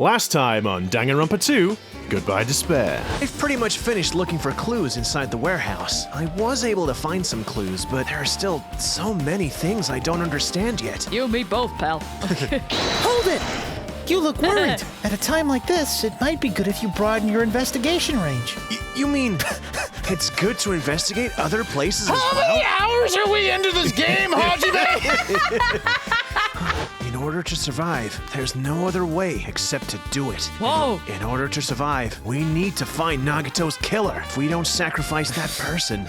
Last time on Danganronpa 2, Goodbye Despair. I've pretty much finished looking for clues inside the warehouse. I was able to find some clues, but there are still so many things I don't understand yet. You and me both, pal. Hold it! You look worried. At a time like this, it might be good if you broaden your investigation range. You mean it's good to investigate other places as well? How many hours are we into this game, Hajime? In order to survive, there's no other way except to do it. Whoa! In order to survive, we need to find Nagato's killer. If we don't sacrifice that person,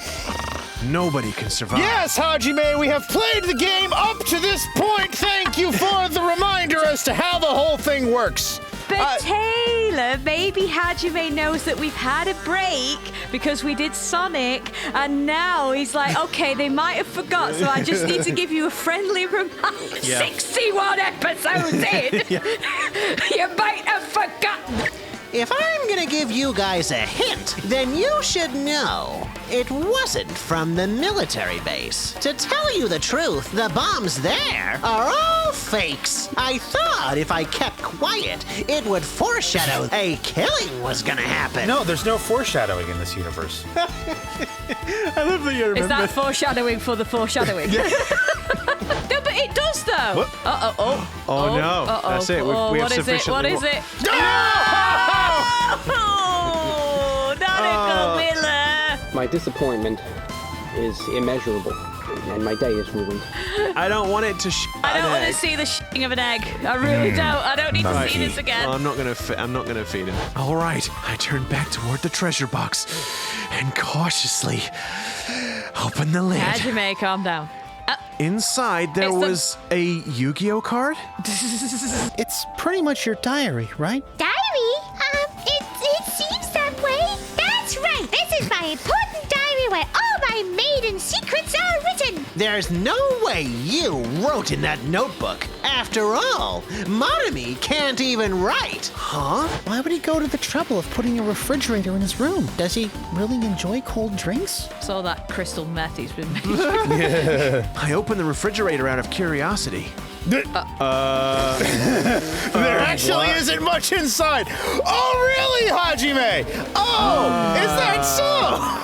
nobody can survive. Yes, Hajime, we have played the game up to this point. Thank you for the reminder as to how the whole thing works. But Taylor, maybe Hajime knows that we've had a break because we did Sonic, and now he's like, okay, they might have forgot, so I just need to give you a friendly reminder. Yeah. 61 episodes in! You might have forgotten! If I'm gonna give you guys a hint, then you should know it wasn't from the military base. To tell you the truth, the bombs there are all fakes. I thought if I kept quiet, it would foreshadow a killing was gonna happen. No, there's no foreshadowing in this universe. I love that you remember. Is that foreshadowing for the foreshadowing? Yeah. No, but it does, though. What? Oh, no. That's it. We have What is it? sufficiently What is more- it? Oh, Naruto Miller! My disappointment is immeasurable, and my day is ruined. I don't want it to I don't want to see the shitting of an egg. I really don't. I don't need to see this again. Well, I'm not gonna feed him. All right, I turned back toward the treasure box and cautiously opened the lid. Hajime, calm down. Inside, there It's the- was a Yu-Gi-Oh card? It's pretty much your diary, right? Diary? It seems that way. That's right. This is my important diary where all my maiden secrets are written. There's no way you wrote in that notebook. After all, Monami can't even write. Huh? Why would he go to the trouble of putting a refrigerator in his room? Does he really enjoy cold drinks? Saw that crystal meth he's been making. I opened the refrigerator out of curiosity. There actually isn't much inside. Oh, really, Hajime? Oh, is that so?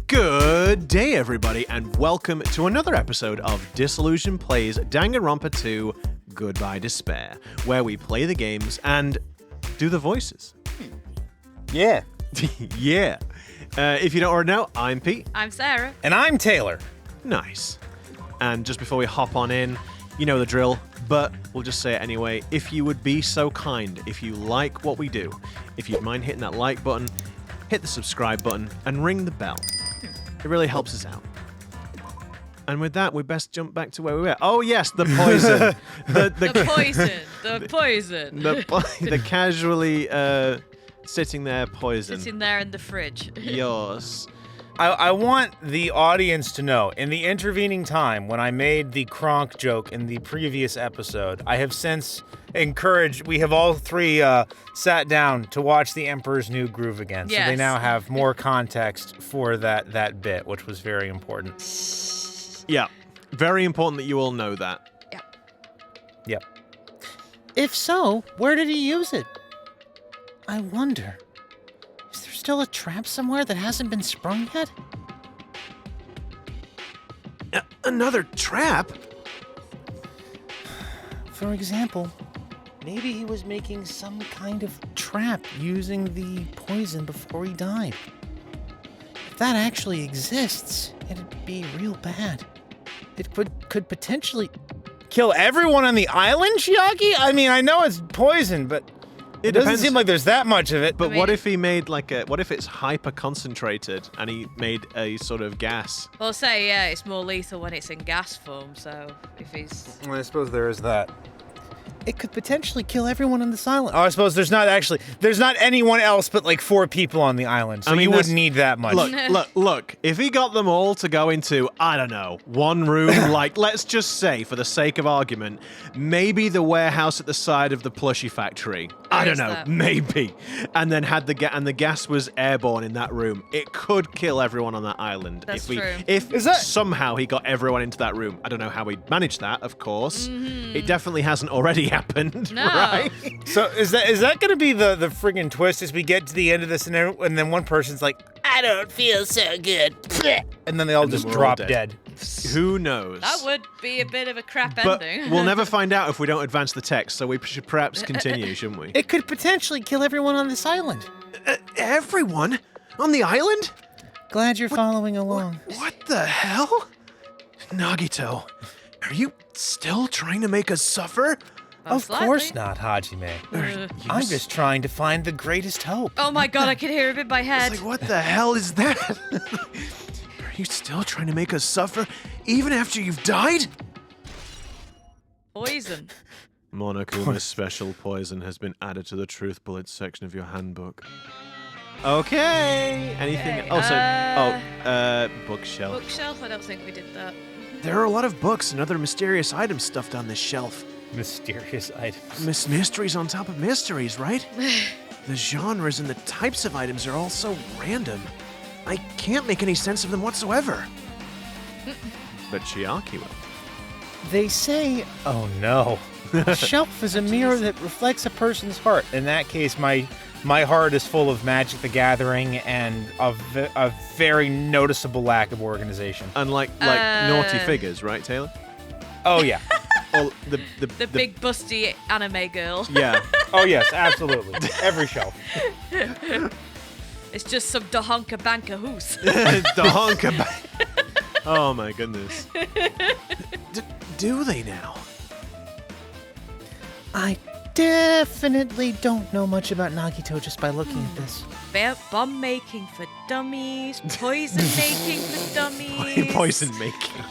Good day, everybody, and welcome to another episode of Disillusion Plays Danganronpa 2 Goodbye Despair, where we play the games and do the voices. Yeah. Yeah. If you don't already know, I'm Pete. I'm Sarah. And I'm Taylor. Nice. And just before we hop on in, you know the drill, but we'll just say it anyway. If you would be so kind, if you like what we do, if you'd mind hitting that like button, hit the subscribe button, and ring the bell. It really helps us out. And with that, we best jump back to where we were. Oh yes, the poison. The poison. The casually sitting there poison. Sitting there in the fridge. Yours. I want the audience to know, in the intervening time when I made the Kronk joke in the previous episode, I have since encouraged, we have all three sat down to watch The Emperor's New Groove again. So they Yes. now have more context for that bit, which was very important. Yeah. Very important that you all know that. Yep. If so, where did he use it? I wonder. Is there still a trap somewhere that hasn't been sprung yet? Another trap? For example, maybe he was making some kind of trap using the poison before he died. If that actually exists, it'd be real bad. It could potentially... Kill everyone on the island, Chiaki? I mean, I know it's poison, but it doesn't depends. seem like there's that much of it. But what if he made what if it's hyper concentrated and he made a sort of gas? Well, say, yeah, it's more lethal when it's in gas form, so if he's... I suppose there is that. It could potentially kill everyone on this island. Oh, I suppose there's not anyone else but like 4 people on the island, so I mean, you that's- wouldn't need that much. Look. If he got them all to go into, I don't know, one room, like, let's just say, for the sake of argument, maybe the warehouse at the side of the plushie factory. I Or don't is know, that- maybe. And then had the gas was airborne in that room. It could kill everyone on that island. That's if true. If Is that- somehow he got everyone into that room. I don't know how he managed that, of course. Mm-hmm. It definitely hasn't already happened, No. right? So is that going to be the friggin' twist as we get to the end of this, and then one person's like, I don't feel so good, and then they all And then just we're all drop dead. dead. Who knows? That would be a bit of a crap But ending. we'll never find out if we don't advance the text, so we should perhaps continue, shouldn't we? It could potentially kill everyone on this island. Everyone? On the island? Glad you're following along. What the hell? Nagito, are you still trying to make us suffer? Most Of course likely. not, Hajime. Uh, I'm just trying to find the greatest hope. Oh my god, I can hear it in my head. It's like, what the hell is that? Are you still trying to make us suffer, even after you've died? Poison. Monokuma's special poison has been added to the Truth Bullets section of your handbook. Okay. Anything? Okay, Bookshelf. Bookshelf? I don't think we did that. There are a lot of books and other mysterious items stuffed on this shelf. Mysterious items. Mysteries on top of mysteries, right? The genres and the types of items are all so random. I can't make any sense of them whatsoever. But Chiaki will. They say Oh no. A shelf is a mirror that reflects a person's heart. In that case, my heart is full of Magic the Gathering and a very noticeable lack of organization. And like naughty figures, right, Taylor? Oh yeah. Oh, The big busty anime girl. Yeah. Oh yes, absolutely. Every shelf. It's just some Dahonka Banka hoos. The honker. Oh my goodness. Do they now? I definitely don't know much about Nagito just by looking at this. Bomb making for dummies. Poison making for dummies. Poison making.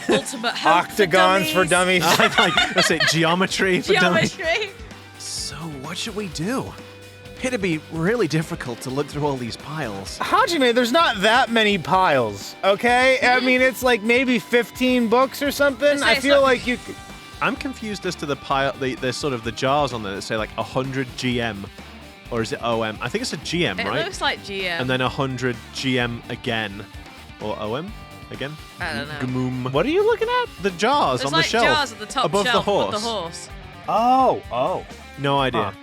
Ultimate hope Octagons for for dummies. dummies. Let's say geometry for dummies. Geometry. So what should we do? It'd be really difficult to look through all these piles. Hajime, there's not that many piles, okay? I mean, it's like maybe 15 books or something. I It's feel like- like you could... I'm confused as to the pile, the sort of the jars on there that say like 100 GM, or is it OM? I think it's a GM, It right? looks like GM. And then 100 GM again, or OM again. I don't know. Gmoom. What are you looking at? The jars There's on like the shelf jars at the top above shelf the horse. above the horse. Oh. No idea.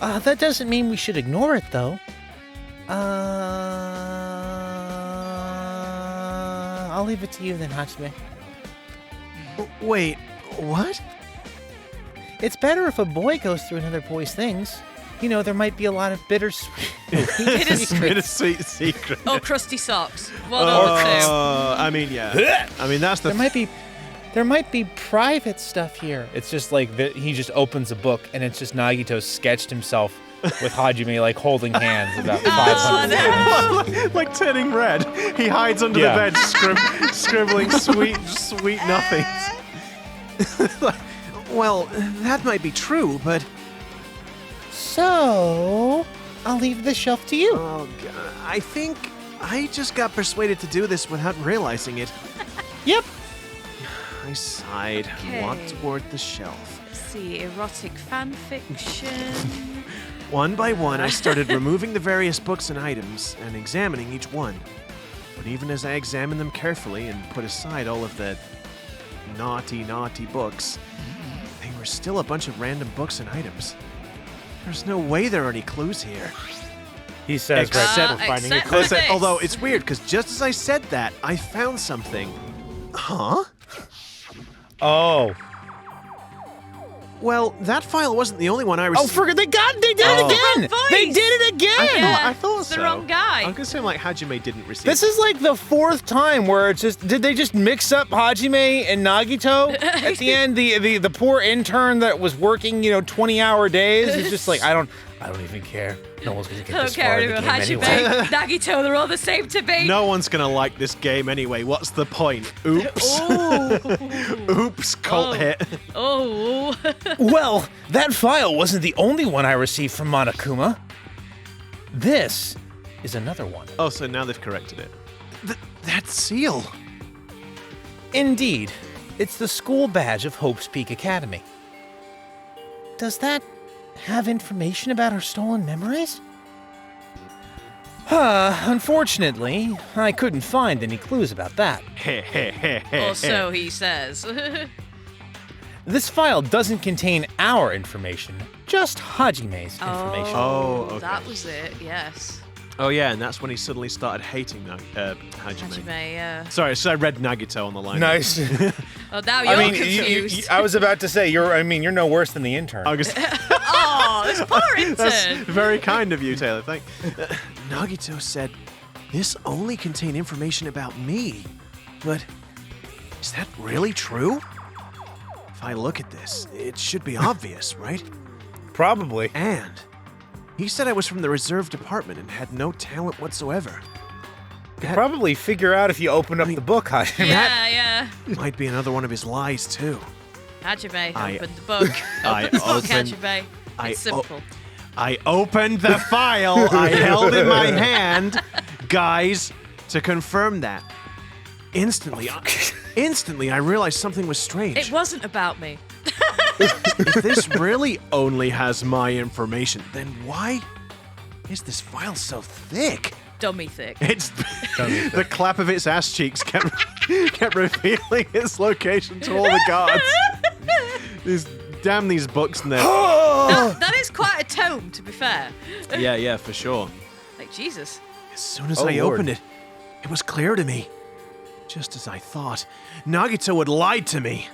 That doesn't mean we should ignore it, though. I'll leave it to you then, Hajime. Wait, what? It's better if a boy goes through another boy's things. You know, there might be a lot of bittersweet Bittersweet secret. Oh, crusty socks. One or two. I mean, yeah. I mean, that's the. There might be private stuff here. It's just like he just opens a book and it's just Nagito sketched himself with Hajime like holding hands about 500 times. like turning red. He hides under Yeah. the bed, scribbling sweet nothings. Well, that might be true, but So, I'll leave the shelf to you. oh, God, I think I just got persuaded to do this without realizing it. Yep. I sighed and walked Okay. toward the shelf. Let's see, erotic fan fiction. One by one, I started removing the various books and items and examining each one. But even as I examined them carefully and put aside all of the naughty books, there were still a bunch of random books and items. There's no way there are any clues here. He says right Except- before finding a except clue. for this. Although it's weird, because just as I said that, I found something. Huh? Oh. Well, that file wasn't the only one I Oh, received. forget they did it Oh. again! Wrong They voice. did it again! Yeah. I thought it's the so. wrong guy. I'm gonna say like Hajime didn't receive. This is like the fourth time where it's just did they just mix up Hajime and Nagito at the end? The poor intern that was working 20-hour days is just like I don't even care. No one's gonna get I don't this far care in the about game Hajime, anyway. Nagito, they're all the same to me. No one's gonna like this game anyway. What's the point? Oops. Oops. Cult hit. Oh. Well, that file wasn't the only one I received from Monokuma. This is another one. Oh, so now they've corrected it. That seal. Indeed, it's the school badge of Hope's Peak Academy. does that have information about our stolen memories? Unfortunately, I couldn't find any clues about that. Or so he says. This file doesn't contain our information, just Hajime's information. Oh, okay. That was it, yes. Oh yeah, and that's when he suddenly started hating Hajime. Hajime, yeah. Sorry, so I read Nagito on the line. Nice. Oh, now you're I mean, confused. I was about to say, you're no worse than the intern. Oh, this poor intern. That's very kind of you, Taylor. Thank. Nagito said this only contained information about me, but is that really true? If I look at this, it should be obvious, right? Probably. And he said I was from the reserve department and had no talent whatsoever. Probably figure out if you open up the book, Hajime. Yeah. Might be another one of his lies too. Hajime, I- open the book. I Open the book, opened- Hajime. It's simple. I opened the file I held in my hand, guys, to confirm that. Instantly, I realized something was strange. It wasn't about me. If this really only has my information, then why is this file so thick? Dummy thick. It's the clap of its ass cheeks kept revealing its location to all the guards. These books and their That is quite a tome, to be fair. yeah, for sure. Like, Jesus. As soon as Oh, I Lord. opened it, it was clear to me. Just as I thought, Nagito had lied to me.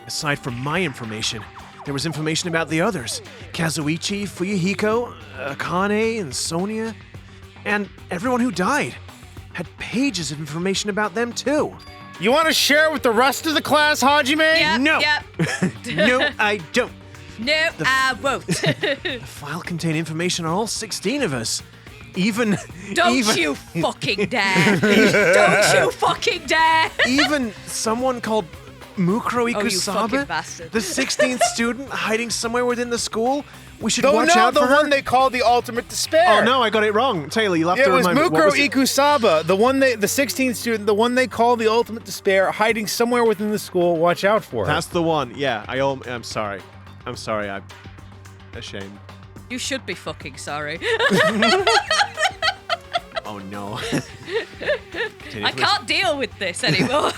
Aside from my information, there was information about the others. Kazuichi, Fuyuhiko, Akane, and Sonia. And everyone who died had pages of information about them too. You want to share with the rest of the class, Hajime? Yep, No. Yep. No, I don't. No, I won't. The file contained information on all 16 of us. Even You fucking dare. Don't you fucking dare. even someone called Mukuro Oh, you Ikusaba, fucking bastard. the 16th student hiding somewhere within the school. We should Oh, watch no, out the for her. one they called the ultimate despair. Oh no, I got it wrong. Taylor, you'll have Yeah, to it was remind me. What Mukuro was it? Ikusaba, the 16th student, the one they call the ultimate despair, hiding somewhere within the school. Watch out for her. That's the one. Yeah, I'm sorry. I'm sorry. I'm ashamed. You should be fucking sorry. Oh no. I can't deal with this anymore.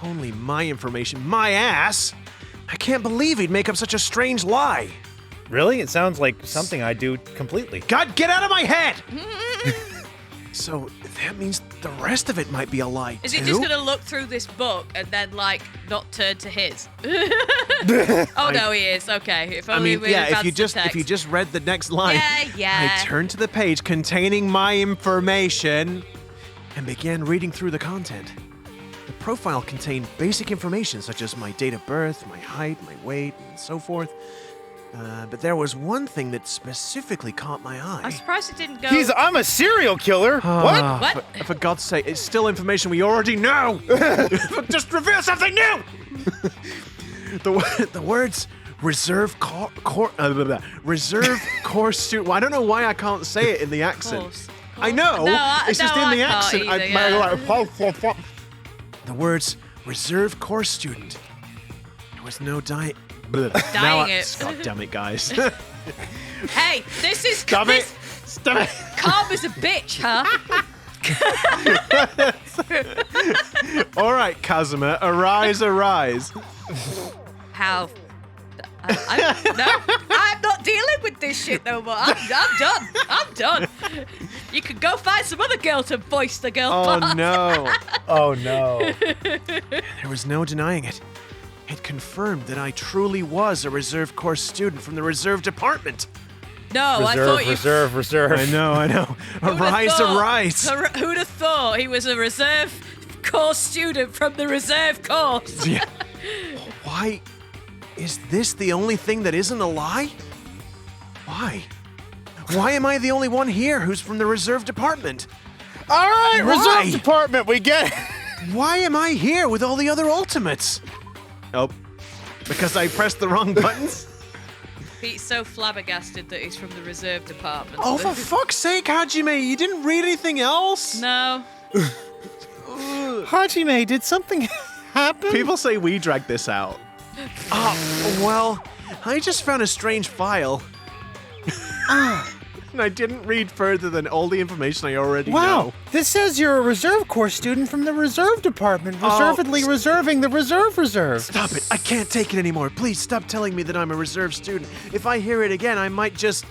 Only my information. My ass. I can't believe he'd make up such a strange lie. Really? It sounds like something I do completely. God, get out of my head! So that means the rest of it might be a lie Is too? he just gonna look through this book and then like not turn to his? Oh no, he is. Okay. If I only mean, we yeah. If advanced you the text. just read the next line, Yeah. I turned to the page containing my information and began reading through the content. The profile contained basic information such as my date of birth, my height, my weight, and so forth. But there was one thing that specifically caught my I'm eye. surprised it didn't go. I'm a serial killer. What? What? For God's sake, it's still information we already know. Just reveal something new. The words reserve reserve course student. Well, I don't know why I can't say it in the accent. Course. I know. It's just in I the can't accent. either, yeah. The words reserve course student. There was no diet. Dying it. God damn it, guys. Hey, this is Stop it. Stop it. Calm as a bitch, huh? All right, Kazuma, arise, arise. How? I'm not dealing with this shit no more. I'm done. I'm done. You can go find some other girl to voice the girl Oh part. no. Oh no. There was no denying it. It confirmed that I truly was a reserve course student from the reserve department. No, I thought you. Reserve. I know. Who'd have Arise, thought- arise. Who'd have thought he was a reserve course student from the reserve course? Yeah. Why is this the only thing that isn't a lie? Why? Why am I the only one here who's from the reserve department? All right, Why? reserve department, we get it. Why am I here with all the other ultimates? Oh, because I pressed the wrong buttons? Pete's so flabbergasted that he's from the reserve department. Oh, for fuck's sake, Hajime, you didn't read anything else? No. Hajime, did something happen? People say we dragged this out. Well, I just found a strange file. And I didn't read further than all the information I already know. This says you're a reserve corps student from the reserve department, reservedly reserving the reserve. Stop it. I can't take it anymore. Please stop telling me that I'm a reserve student. If I hear it again, I might just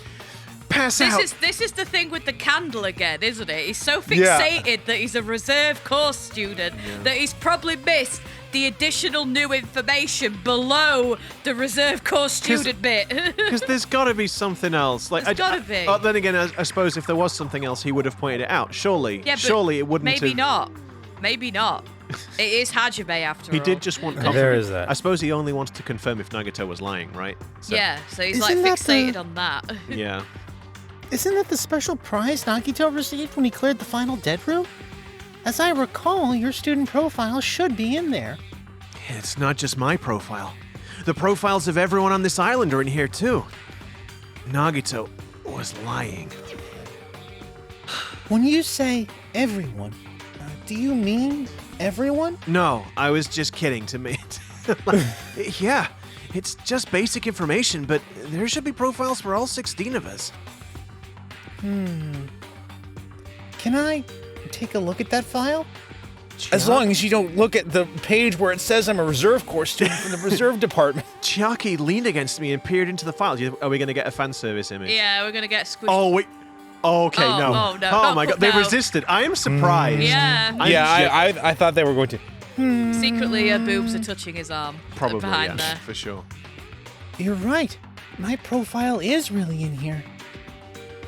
pass out. This is the thing with the candle again, isn't it? He's so fixated that he's a reserve course student that he's probably missed the additional new information below the reserve course student bit. Because there's got to be something else. Like, There's gotta be. Then again, I suppose if there was something else, he would have pointed it out. Surely. Yeah, but surely it wouldn't maybe have... not. Maybe not. It is Hajime after all. He did just want confirmation. There is that. I suppose he only wanted to confirm if Nagato was lying, right? So, Yeah, so he's Isn't like that fixated the- on that. Yeah. Isn't that the special prize Nagito received when he cleared the final dead room? As I recall, your student profile should be in there. It's not just my profile. The profiles of everyone on this island are in here, too. Nagito was lying. When you say everyone, do you mean everyone? No, I was just kidding to me. Yeah, it's just basic information, but there should be profiles for all 16 of us. Can I take a look at that file? As long as you don't look at the page where it says I'm a reserve corps student from the reserve department. Chiaki leaned against me and peered into the file. Are we going to get a fan service image? Yeah, we're gonna get squished. Oh, wait. Oh, okay, Oh, no. oh, no, Oh, no, my God. They no. resisted. I am surprised. Yeah. I thought they were going to. Secretly, her boobs are touching his arm. Probably, behind yes, there. for sure. You're right. My profile is really in here.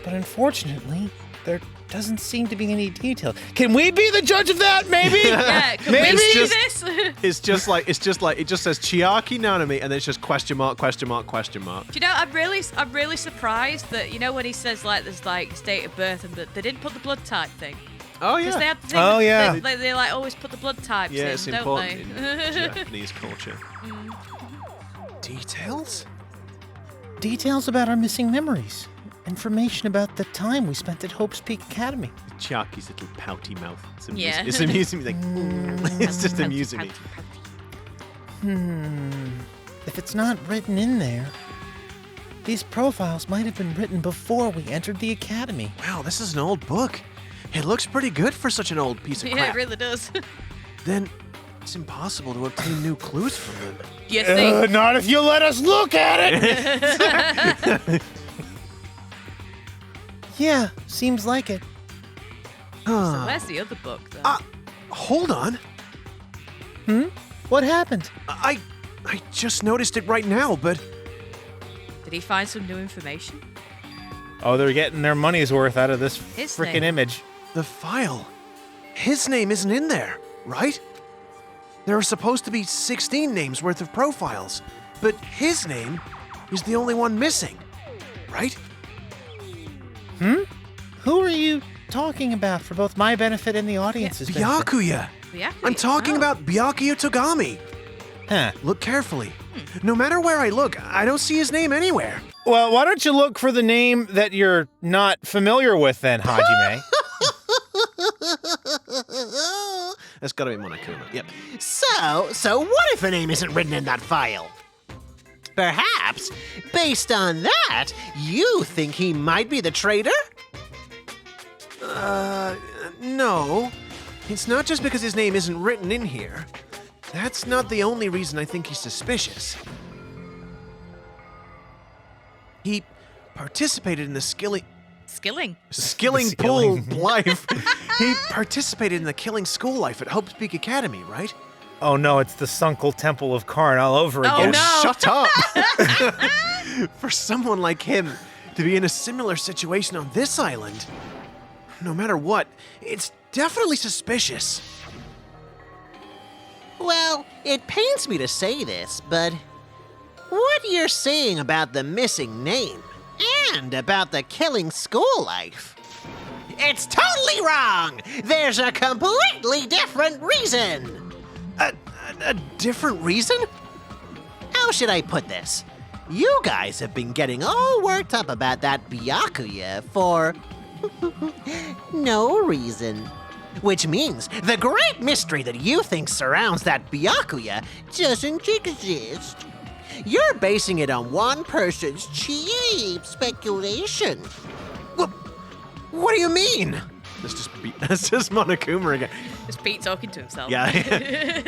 But unfortunately, there doesn't seem to be any detail. Can we be the judge of that, maybe? Yeah, can Maybe we see it's this? It's just like, it just says Chiaki Nanami, and then it's just question mark, question mark, question mark. Do you know, I'm really surprised that, you know, when he says like there's like his date of birth and that they didn't put the blood type thing. Oh, Because they yeah. had the thing Oh, that yeah. they like always put the blood types Yeah, in, it's don't important they? in Japanese culture. Details? Details about our missing memories. Information about the time we spent at Hope's Peak Academy. Chiaki's little pouty mouth. It's amusing, Yeah. it's amusing me. Like, it's just amusing me. If it's not written in there, these profiles might have been written before we entered the academy. Wow, this is an old book. It looks pretty good for such an old piece of Yeah, crap. it really does. Then it's impossible to obtain new clues from them. You think? Not if you let us look at it. Yeah, seems like it. So where's the other book then? Hold on. What happened? I just noticed it right now, but Did he find some new information? Oh, they're getting their money's worth out of this His freaking name. image. the file. His name isn't in there, right? There are supposed to be 16 names worth of profiles, but his name is the only one missing, right? Who are you talking about for both my benefit and the audience's benefit? Byakuya. Yeah. I'm talking about Byakuya Togami. Huh. Look carefully. No matter where I look, I don't see his name anywhere. Well, why don't you look for the name that you're not familiar with then, Hajime? That's gotta be Monokuma. Yep. So what if a name isn't written in that file? Perhaps, based on that, you think he might be the traitor? No. It's not just because his name isn't written in here. That's not the only reason I think he's suspicious. He participated in the skilling pool life. He participated in the killing school life at Hope's Peak Academy, right? Oh no, it's the Sunkle Temple of Karn all over again. no. Shut up! For someone like him to be in a similar situation on this island, no matter what, it's definitely suspicious. Well, it pains me to say this, but what you're saying about the missing name and about the killing school life, it's totally wrong! There's a completely different reason! A different reason? How should I put this? You guys have been getting all worked up about that Byakuya for no reason. Which means the great mystery that you think surrounds that Byakuya doesn't exist. You're basing it on one person's cheap speculation. What do you mean? That's just Monokuma again. It's Pete talking to himself. Yeah.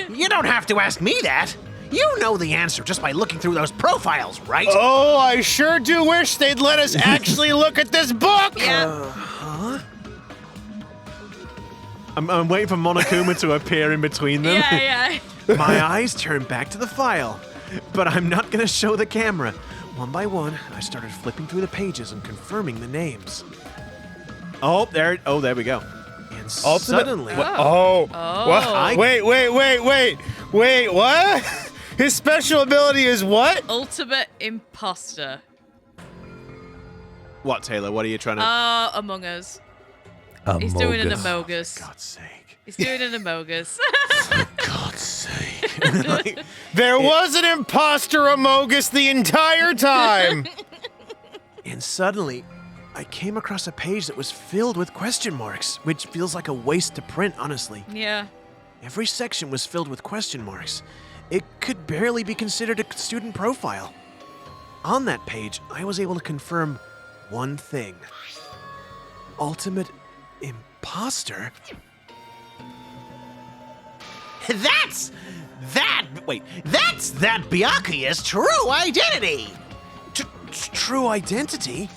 You don't have to ask me that. You know the answer just by looking through those profiles, right? Oh, I sure do wish they'd let us actually look at this book! Yeah. I'm waiting for Monokuma to appear in between them. Yeah. My eyes turned back to the file, but I'm not going to show the camera. One by one, I started flipping through the pages and confirming the names. Oh, there we go. And suddenly... What? Wait, what? His special ability is what? Ultimate imposter. What, Taylor? What are you trying to... Among Us. He's doing an Among Us. For God's sake. He's doing an Among Us. For God's sake. There was an imposter Among Us the entire time! And suddenly, I came across a page that was filled with question marks, which feels like a waste to print, honestly. Yeah. Every section was filled with question marks. It could barely be considered a student profile. On that page, I was able to confirm one thing. Ultimate imposter? That's that Byakuya's true identity! True identity?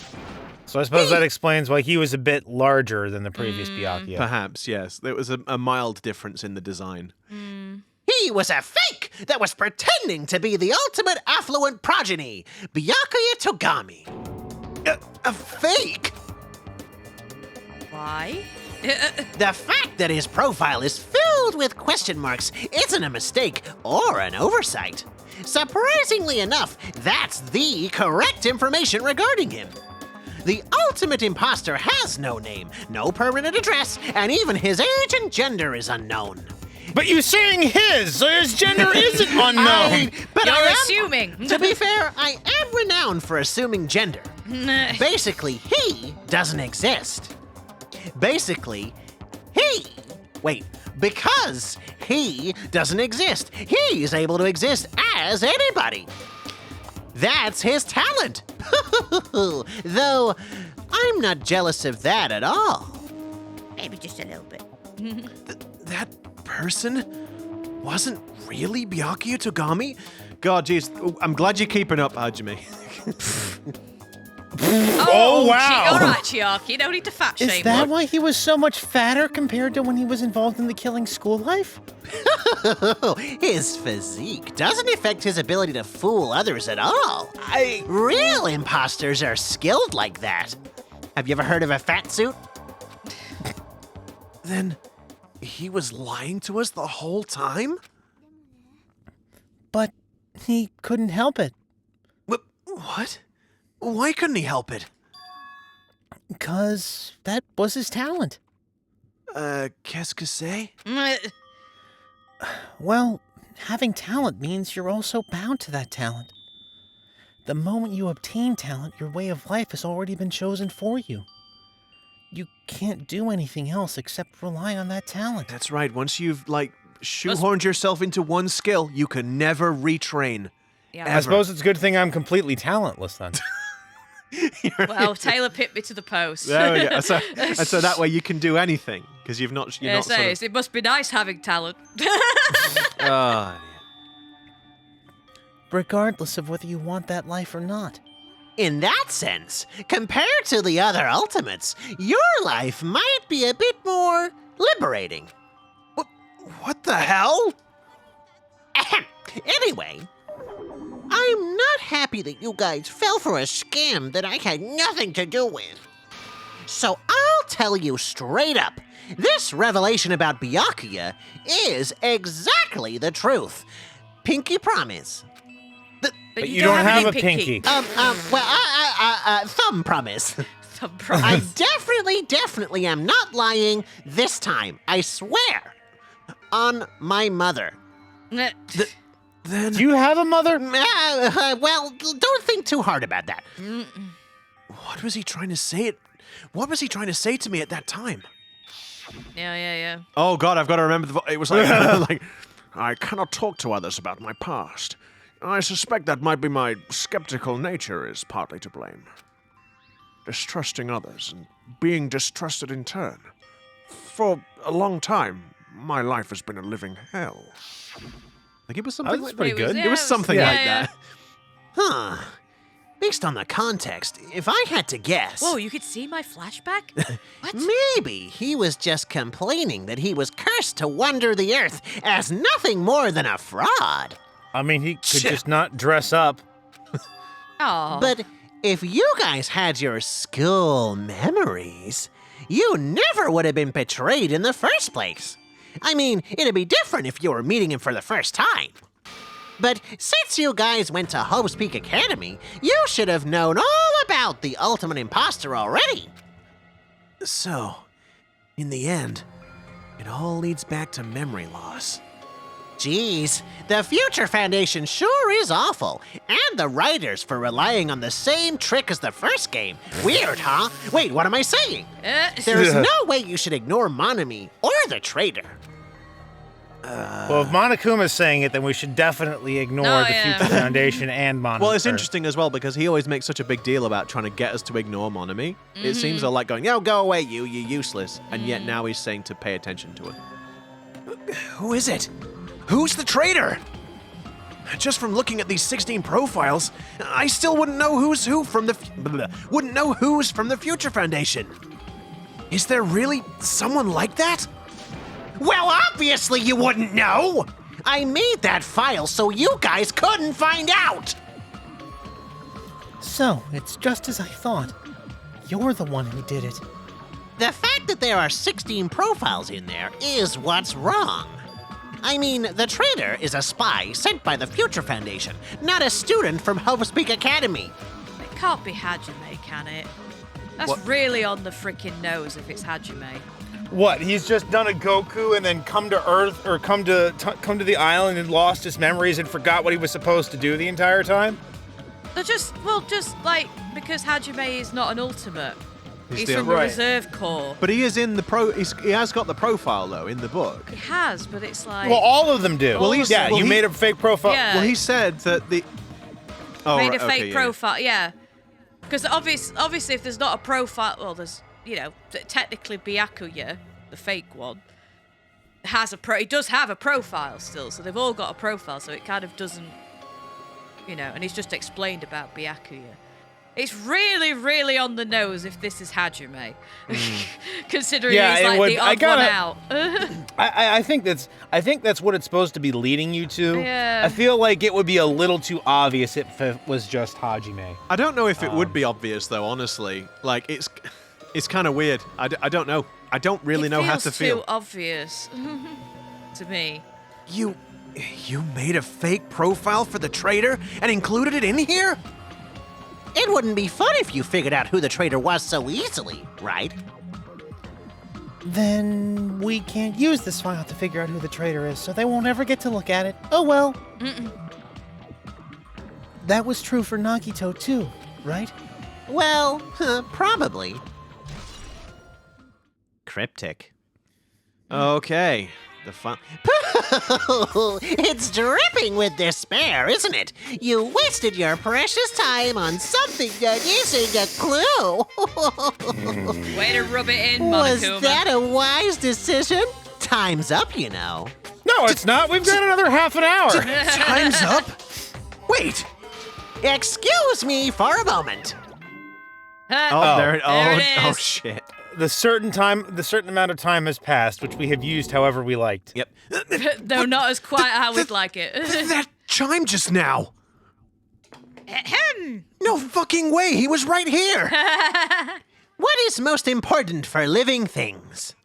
So I suppose that explains why he was a bit larger than the previous Byakuya. Perhaps, yes. There was a mild difference in the design. He was a fake that was pretending to be the ultimate affluent progeny, Byakuya Togami. A fake? Why? The fact that his profile is filled with question marks isn't a mistake or an oversight. Surprisingly enough, that's the correct information regarding him. The ultimate imposter has no name, no permanent address, and even his age and gender is unknown. But you're saying his, so his gender isn't unknown. You're assuming. To be fair, I am renowned for assuming gender. Basically, he doesn't exist. Because he doesn't exist, he's able to exist as anybody. That's his talent. Though, I'm not jealous of that at all. Maybe just a little bit. That person wasn't really Byakuya Togami? God, jeez. I'm glad you're keeping up, Hajime. Oh, wow. All right, Chiaki. No need to fat shame. Is that why he was so much fatter compared to when he was involved in the Killing School life? His physique doesn't affect his ability to fool others at all. Real imposters are skilled like that. Have you ever heard of a fat suit? Then he was lying to us the whole time? But he couldn't help it. What? Why couldn't he help it? 'Cause that was his talent. Qu'est-ce que c'est? Well, having talent means you're also bound to that talent. The moment you obtain talent, your way of life has already been chosen for you. You can't do anything else except rely on that talent. That's right. Once you've, shoehorned yourself into one skill, you can never retrain. Yeah. I suppose it's a good thing I'm completely talentless then. Well, Taylor pipped me to the post. There we go. So that way you can do anything, because you're not sort of... It must be nice having talent. Oh, Regardless of whether you want that life or not. In that sense, compared to the other ultimates, your life might be a bit more liberating. what the hell? Ahem. Anyway, I'm not happy that you guys fell for a scam that I had nothing to do with. So I'll tell you straight up, this revelation about Byakuya is exactly the truth. Pinky promise. But you don't have a pinky. Thumb promise. Thumb I promise. definitely am not lying this time. I swear. On my mother. Then... Do you have a mother? Well, don't think too hard about that. What was he trying to say? What was he trying to say to me at that time? Yeah. Oh God, I've got to remember it was like, like, I cannot talk to others about my past. I suspect that might be my skeptical nature is partly to blame. Distrusting others and being distrusted in turn. For a long time, my life has been a living hell. Like it was something That's like pretty that. good. It was something yeah, like yeah. that. Huh. Based on the context, if I had to guess, Whoa, you could see my flashback? What? maybe he was just complaining that he was cursed to wander the earth as nothing more than a fraud. I mean, he could just not dress up. Oh. But if you guys had your school memories, you never would have been betrayed in the first place. I mean, it'd be different if you were meeting him for the first time. But since you guys went to Hope's Peak Academy, you should have known all about the ultimate imposter already. So, in the end, it all leads back to memory loss. Geez, the Future Foundation sure is awful. And the writers for relying on the same trick as the first game. Weird, huh? Wait, what am I saying? There's no way you should ignore Monami or the traitor. Well, if Monokuma's saying it, then we should definitely ignore Oh, the yeah. Future Foundation and Monokuma. Well, it's interesting as well because he always makes such a big deal about trying to get us to ignore Monami. It seems like going, "Yo, go away, you're useless," and yet now he's saying to pay attention to it. Who is it? Who's the traitor? Just from looking at these 16 profiles, I still wouldn't know who's who from the wouldn't know who's from the Future Foundation. Is there really someone like that? Well, obviously you wouldn't know! I made that file so you guys couldn't find out! So, it's just as I thought. You're the one who did it. The fact that there are 16 profiles in there is what's wrong. I mean, the traitor is a spy sent by the Future Foundation, not a student from Hope's Peak Academy. It can't be Hajime, can it? That's really on the freaking nose if it's Hajime. What? He's just done a Goku and then come to Earth or come to the island and lost his memories and forgot what he was supposed to do the entire time? They're just like because Hajime is not an ultimate. He's the- from the right. reserve corps. But he is in the he has got the profile though in the book. He has, but it's like Well, all of them do. Well, he's- yeah, well, you he- made a fake profile. Yeah. Well, he said that the made right, a okay, fake yeah. profile. Yeah, because obviously if there's not a profile, well, there's technically Byakuya, the fake one, has he does have a profile still, so they've all got a profile, so it kind of doesn't, and he's just explained about Byakuya. It's really, really on the nose if this is Hajime, considering Yeah, he's it like would- the I odd gotta- one out. I think that's what it's supposed to be leading you to. Yeah. I feel like it would be a little too obvious if it was just Hajime. I don't know if it would be obvious though. Honestly, like it's kind of weird. I don't know. I don't really know how to It feels feel. too obvious to me. You made a fake profile for the traitor and included it in here? It wouldn't be fun if you figured out who the traitor was so easily, right? Then we can't use this file to figure out who the traitor is, so they won't ever get to look at it. Oh well. That was true for Nagito too, right? Well, probably. Cryptic. Okay. The fun. It's dripping with despair, isn't it? You wasted your precious time on something that isn't a clue. Way to rub it in, Was Monokuma. that a wise decision? Time's up, you know. No, it's not. We've got another half an hour. Time's up? Wait! Excuse me for a moment. Oh, there it. there it Oh is. shit. The certain amount of time has passed, which we have used however we liked. Yep. Though not as quiet how we'd like it. That chime just now! Ahem. No fucking way, he was right here! What is most important for living things?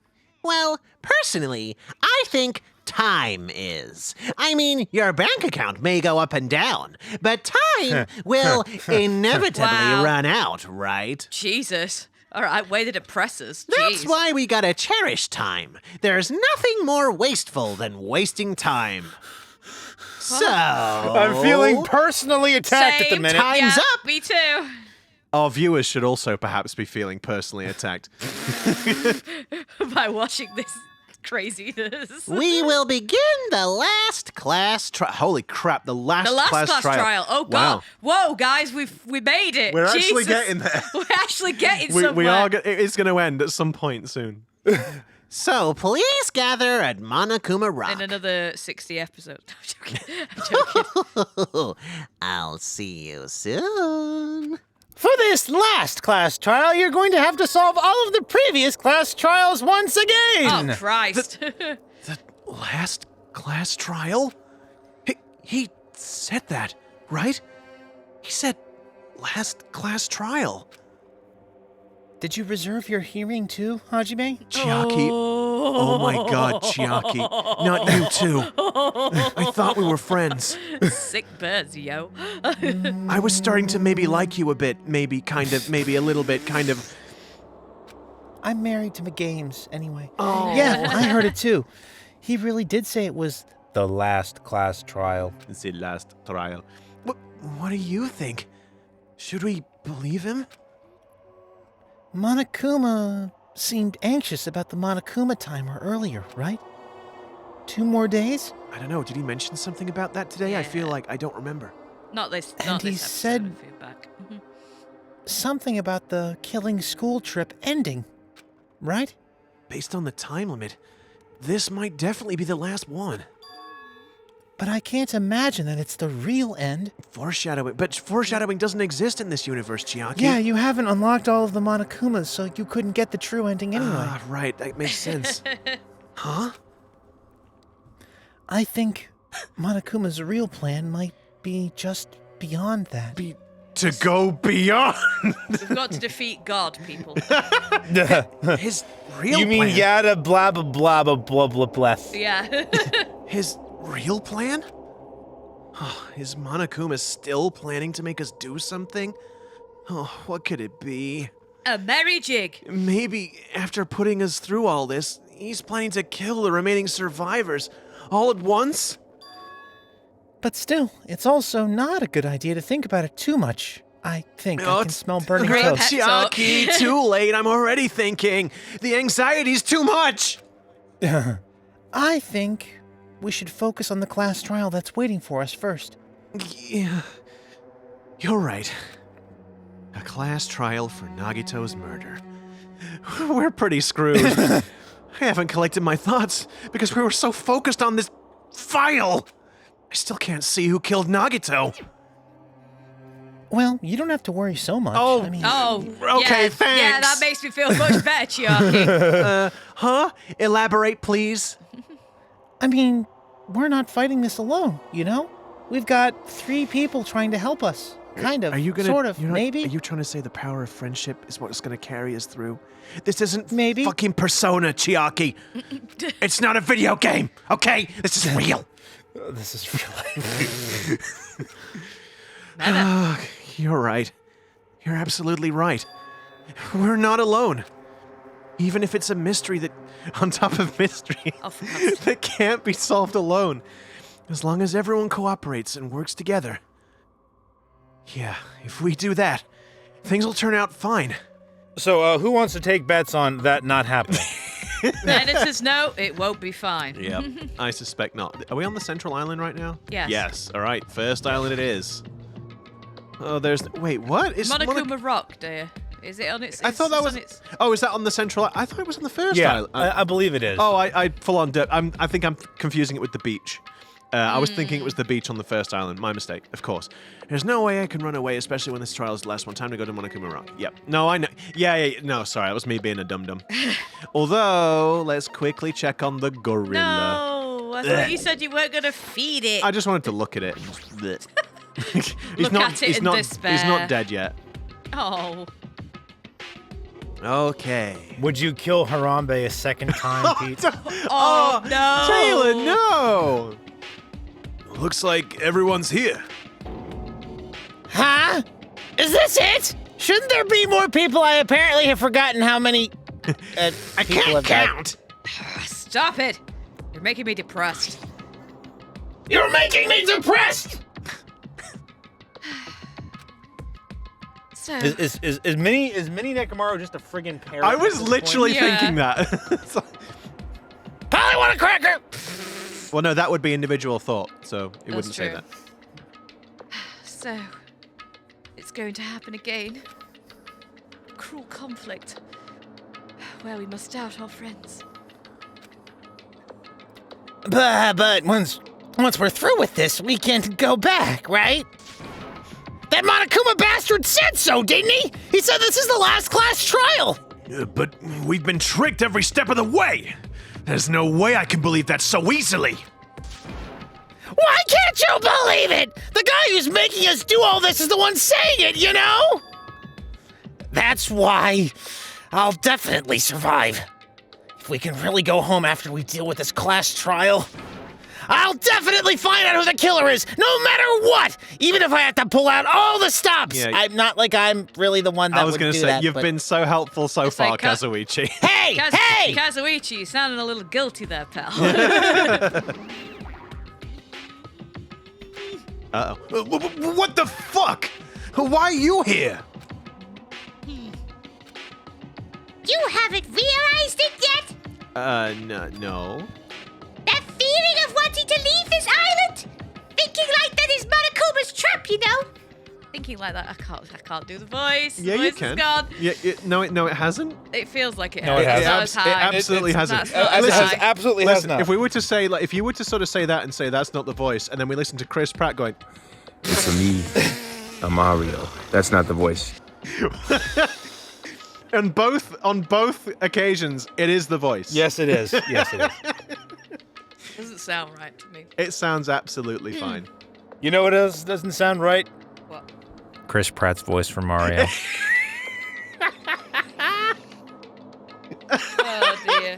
Well, personally, I think time is. I mean, your bank account may go up and down, but time will inevitably Wow. run out, right? Jesus. All right, way to depress us. That's Jeez. why we gotta cherish time. There's nothing more wasteful than wasting time. So, I'm feeling personally attacked at the Same. minute. Time's Yeah, up. Me too. Our viewers should also perhaps be feeling personally attacked. By watching this craziness. We will begin the last class trial. Holy crap, the last class trial. trial. Oh, God. Wow. Whoa, guys, we made it. We're actually Jesus. getting there. We're actually getting somewhere. We are. It is going to end at some point soon. So please gather at Monokuma Rock. In another 60 episodes. No, I'm joking. I'll see you soon. For this last class trial, you're going to have to solve all of the previous class trials once again. Oh, Christ. The last class trial? He said that, right? He said last class trial. Did you reserve your hearing too, Hajime? Chiaki. Oh my god, Chiaki. Not you too. I thought we were friends. Sick birds, yo. I was starting to maybe like you a bit. Maybe a little bit, kind of. I'm married to McGames, anyway. Oh. Yeah, I heard it too. He really did say it was... The last class trial. It's the last trial. What do you think? Should we believe him? Monokuma seemed anxious about the Monokuma timer earlier, right? 2 more days? I don't know. Did he mention something about that today? I feel like I don't remember. Not this. And Not he this episode, said- I feel back. Something about the killing school trip ending, right? Based on the time limit, this might definitely be the last one. But I can't imagine that it's the real end. Foreshadowing. But foreshadowing doesn't exist in this universe, Chiaki. Yeah, you haven't unlocked all of the Monokumas, so you couldn't get the true ending anyway. Ah, right. That makes sense. Huh? I think Monokuma's real plan might be just beyond that. To go beyond. We've got to defeat God, people. His real You mean plan? yada blah blah blah blah blah blah blah. Yeah. His real plan? Is Monokuma still planning to make us do something? Oh, what could it be? A merry jig. Maybe after putting us through all this, he's planning to kill the remaining survivors all at once? But still, it's also not a good idea to think about it too much. I think I can smell burning great toast. pet talk. Chiaki, too late. I'm already thinking. The anxiety's too much. I think we should focus on the class trial that's waiting for us first. Yeah, you're right. A class trial for Nagito's murder. We're pretty screwed. I haven't collected my thoughts because we were so focused on this file. I still can't see who killed Nagito. Well, you don't have to worry so much. Oh. I mean, Okay, yeah, thanks. Yeah, that makes me feel much better, Chiaki. Huh? Elaborate, please. we're not fighting this alone, you know? We've got 3 people trying to help us. Kind of. Are you gonna? Sort of. you're not- Maybe. Are you trying to say the power of friendship is what's going to carry us through? This isn't Maybe. fucking Persona, Chiaki. It's not a video game, okay? This is real. This is real life. You're right. You're absolutely right. We're not alone. Even if it's a mystery that, on top of mystery, Oh, for God's sake. that can't be solved alone. As long as everyone cooperates and works together. Yeah, if we do that, things will turn out fine. So, who wants to take bets on that not happening? The editors know it won't be fine. Yep, I suspect not. Are we on the central island right now? Yes. Yes, all right, first island it is. Oh, there's... Wait, what? Is Monokuma Rock, dear. Is it on its... I thought that was... on its... Oh, is that on the central... I thought it was on the first Yeah, island. I believe it is. Oh, I full on... I think I'm confusing it with the beach. I was thinking it was the beach on the first island. My mistake, of course. There's no way I can run away, especially when this trial is the last one. Time to go to Monokuma Rock. Yep. No, I know. Yeah. No, sorry. That was me being a dum-dum. Although, let's quickly check on the gorilla. No, I thought you said you weren't going to feed it. I just wanted to look at it. he's Look not, at it he's in not, despair. He's not dead yet. Oh. Okay. Would you kill Harambe a second time, Pete? Oh, no. Taylor, no! Looks like everyone's here. Huh? Is this it? Shouldn't there be more people? I apparently have forgotten how many I people can't have died. count. Stop it. You're making me depressed. You're making me depressed! So Is Mini Nekomaru just a friggin' parrot? I was at this literally point? Yeah. thinking that. It's like- Polly want a cracker. well, no, that would be individual thought, so it That's wouldn't say true. that. So, it's going to happen again. Cruel conflict, where we must doubt our friends. But once we're through with this, we can go back, right? That Monokuma bastard said so, didn't he? He said this is the last class trial. But we've been tricked every step of the way. There's no way I can believe that so easily. Why can't you believe it? The guy who's making us do all this is the one saying it, you know? That's why I'll definitely survive. If we can really go home after we deal with this class trial, I'll definitely find out who the killer is, no matter what! Even if I have to pull out all the stops! Yeah. I'm not like I'm really the one that I was would going do to say, that, you've but- been so helpful so It's far, like Kazuichi. Hey! Hey! Kazuichi, you sounding a little guilty there, pal. Uh-oh. What the fuck? Why are you here? You haven't realized it yet? No. That feeling of wanting to leave this island? Thinking like that is Monokuma's trap, you know? Thinking like that, I can't do the voice. Yeah, the you voice can. Is gone. Yeah, no, it hasn't. It feels like it No, has. it hasn't. Not as It high. absolutely hasn't. That's not As it as has high. absolutely has Listen, not. if we were to say, like, if you were to sort of say that and say that's not the voice, and then we listen to Chris Pratt going, For me, I'm Mario. That's not the voice. on both occasions, it is the voice. Yes, it is. Yes, it is. Doesn't sound right to me. It sounds absolutely fine. You know what else doesn't sound right? What? Chris Pratt's voice for Mario. Oh dear.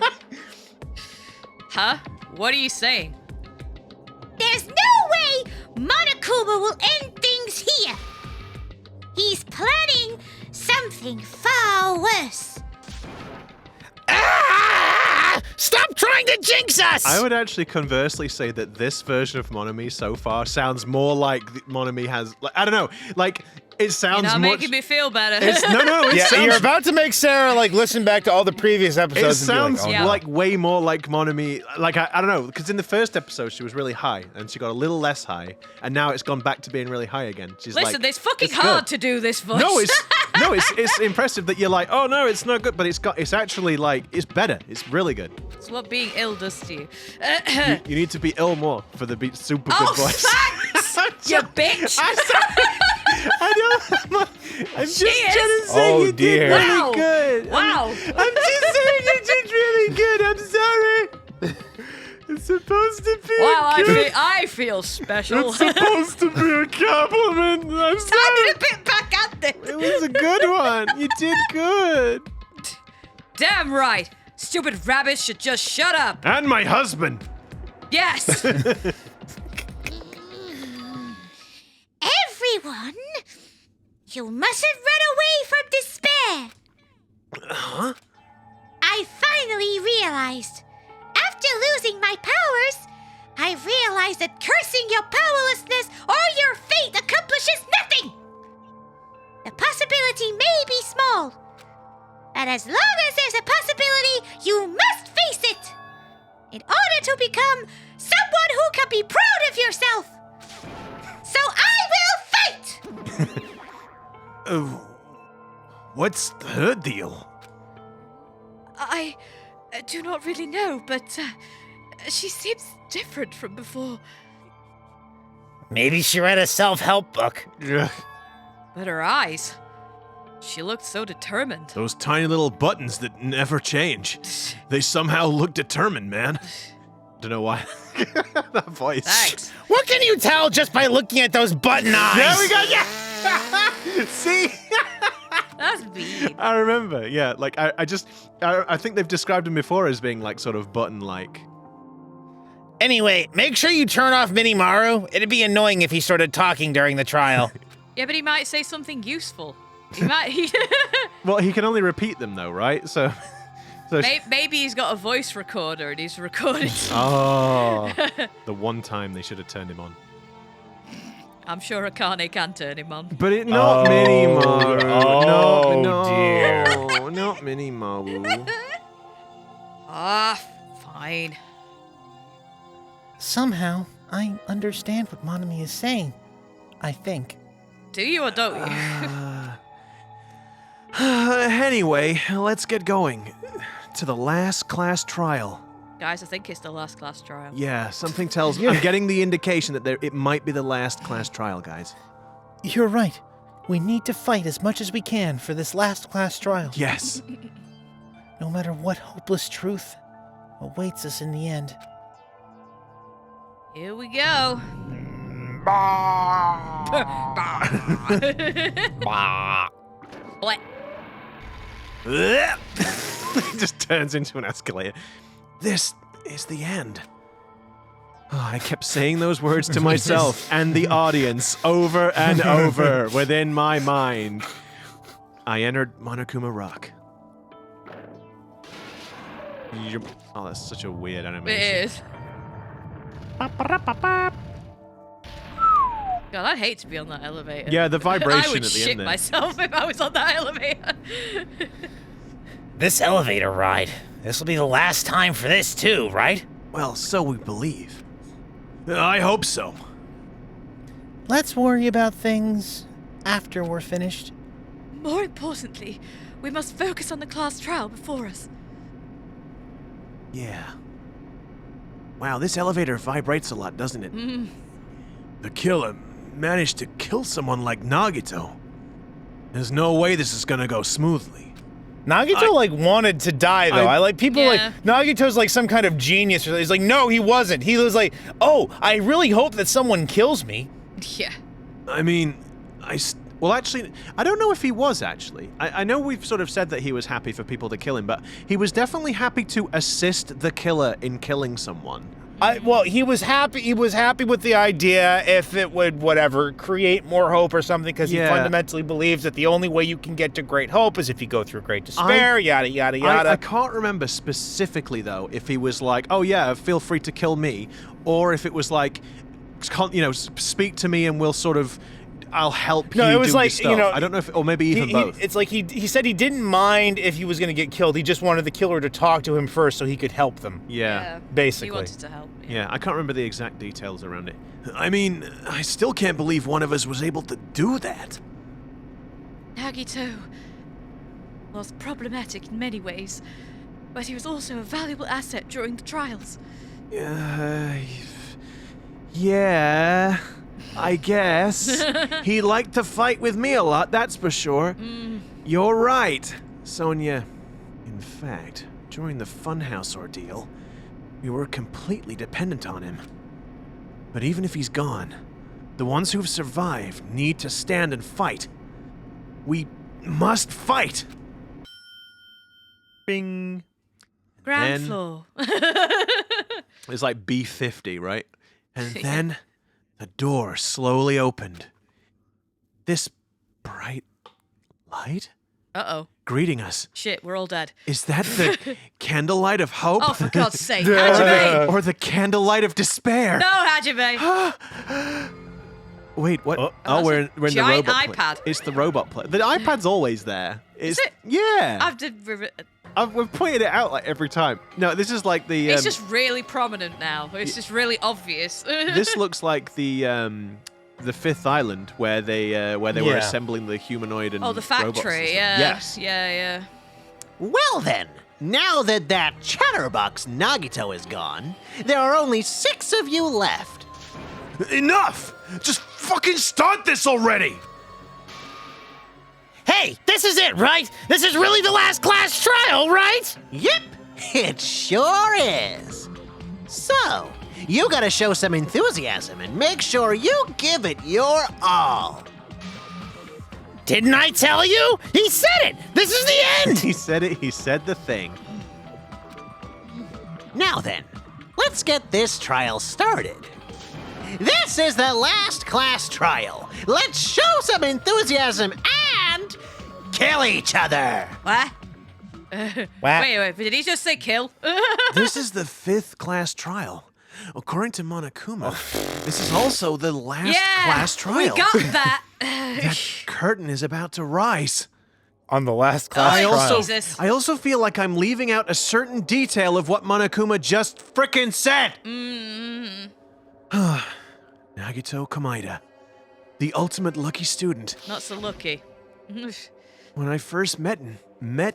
Huh? What are you saying? There's no way Monokuma will end things here. He's planning something far worse. Ah! Stop trying to jinx us! I would actually conversely say that this version of Monomi so far sounds more like Monomi has. Like, I don't know. Like it sounds You're not much. making me feel better. It's, no. It Yeah, sounds. you're about to make Sarah like listen back to all the previous It episodes. sounds and be Yeah. like way more like Monomi. Like I don't know, because in the first episode she was really high and she got a little less high, and now it's gone back to being really high again. She's Listen, like, it's fucking it's hard good. to do this voice. No, it's impressive that you're like, oh no, it's not good, but it's actually like it's better. It's really good. It's what being ill does to you. You need to be ill more for the super good Oh, voice. thanks, you bitch. I'm just She is. trying to say Oh, you dear. did really Wow. good. Wow. I'm just saying you did really good. I'm sorry. It's supposed to be Wow, a good. I feel special. It's supposed to be a compliment. I'm Sounded sorry. a bit back at It this. was a good one. You did good. Damn right. Stupid rabbits should just shut up. And my husband. Yes. Everyone, you mustn't run away from despair. Huh? I finally realized. After losing my powers, I realized that cursing your powerlessness or your fate accomplishes nothing. The possibility may be small, but as long as there's a possibility, you must face it. In order to become someone who can be proud of yourself. So I will fight! What's her deal? I do not really know, but she seems different from before. Maybe she read a self-help book. Ugh, But her eyes, she looked so determined. those tiny little buttons that never change. They somehow look determined, man. Don't know why. That voice. Thanks. What can you tell just by looking at those button eyes? There we go. Yeah. See. That's mean. I remember. Yeah. Like I think they've described him before as being like sort of button-like. Anyway, make sure you turn off Minimaru. It'd be annoying if he started talking during the trial. Yeah, but he might say something useful. He might. Well, he can only repeat them though, right? So. Maybe he's got a voice recorder and he's recorded. Oh. The one time they should have turned him on. I'm sure Akane can turn him on. But not Minimaru. Oh, no, dear. not Minimaru. Ah, fine. Somehow, I understand what Monami is saying. I think. Do you or don't you? Anyway, let's get going to the last class trial. Guys, I think it's the last class trial. Yeah, something tells me. I'm getting the indication that it might be the last class trial, guys. You're right. We need to fight as much as we can for this last class trial. Yes. No matter what hopeless truth awaits us in the end. Here we go. What? It just turns into an escalator. This is the end. Oh, I kept saying those words to myself and the audience over and over within my mind. I entered Monokuma Rock. Oh, that's such a weird animation. It is. God, I'd hate to be on that elevator. Yeah, the vibration I would at the shit end there. myself if I was on that elevator. This elevator ride. This will be the last time for this too, right? Well, so we believe. I hope so. Let's worry about things after we're finished. More importantly, we must focus on the class trial before us. Yeah. Wow, this elevator vibrates a lot, doesn't it? The killer managed to kill someone like Nagito. There's no way this is gonna go smoothly. Nagito wanted to die though. I like people Yeah. Nagito's like some kind of genius. He's like, no, he wasn't. He was like, oh, I really hope that someone kills me. Yeah. I mean, well, actually, I don't know if he was actually. I know we've sort of said that he was happy for people to kill him, but he was definitely happy to assist the killer in killing someone. Well, he was happy. He was happy with the idea if it would, whatever, create more hope or something, because he fundamentally believes that the only way you can get to great hope is if you go through great despair, yada, yada, yada. I can't remember specifically, though, if he was like, oh, yeah, feel free to kill me, or if it was like, you know, speak to me and we'll sort of, I'll help you. No, it was do like, your stuff. you know, I don't know if, or maybe even both. It's like he said he didn't mind if he was going to get killed. He just wanted the killer to talk to him first so he could help them. Yeah. Basically. He wanted to help. Yeah, I can't remember the exact details around it. I mean, I still can't believe one of us was able to do that. Nagito was problematic in many ways, but he was also a valuable asset during the trials. Yeah, I guess. He liked to fight with me a lot, that's for sure. You're right, Sonia. In fact, during the Funhouse ordeal, we were completely dependent on him. But even if he's gone, the ones who've survived need to stand and fight. We must fight! Bing. Ground Then- floor. It's like B50, right? And then the door slowly opened. This bright light Uh-oh. greeting us. Shit, we're all dead. Is that the candlelight of hope? Oh, for God's sake, Hajime! Or the candlelight of despair? No, Hajime! Wait, what? Oh. Oh, we're in the giant robot iPad. It's the robot play. The iPad's always there. Is it? Yeah. We've pointed it out like every time. No, this is like the. It's just really prominent now. It's just really obvious. This looks like the Fifth Island where they were assembling the humanoid and Oh, the robots and factory, stuff. yeah. Yes. Yeah. Well then, now that chatterbox Nagito is gone, there are only 6 of you left. Enough! Just fucking start this already! Hey, this is it, right? This is really the last class trial, right? Yep, it sure is. So, you gotta show some enthusiasm and make sure you give it your all. Didn't I tell you? He said it! This is the end! He said it. He said the thing. Now then, let's get this trial started. This is the last class trial. Let's show some enthusiasm and kill each other. What? What? Wait, did he just say kill? This is the 5th class trial. according to Monokuma, this is also the last class trial. We got that. That curtain is about to rise. On the last class trial. Jesus. I also feel like I'm leaving out a certain detail of what Monokuma just frickin' said. Nagito Komaeda, the ultimate lucky student. Not so lucky. When I first met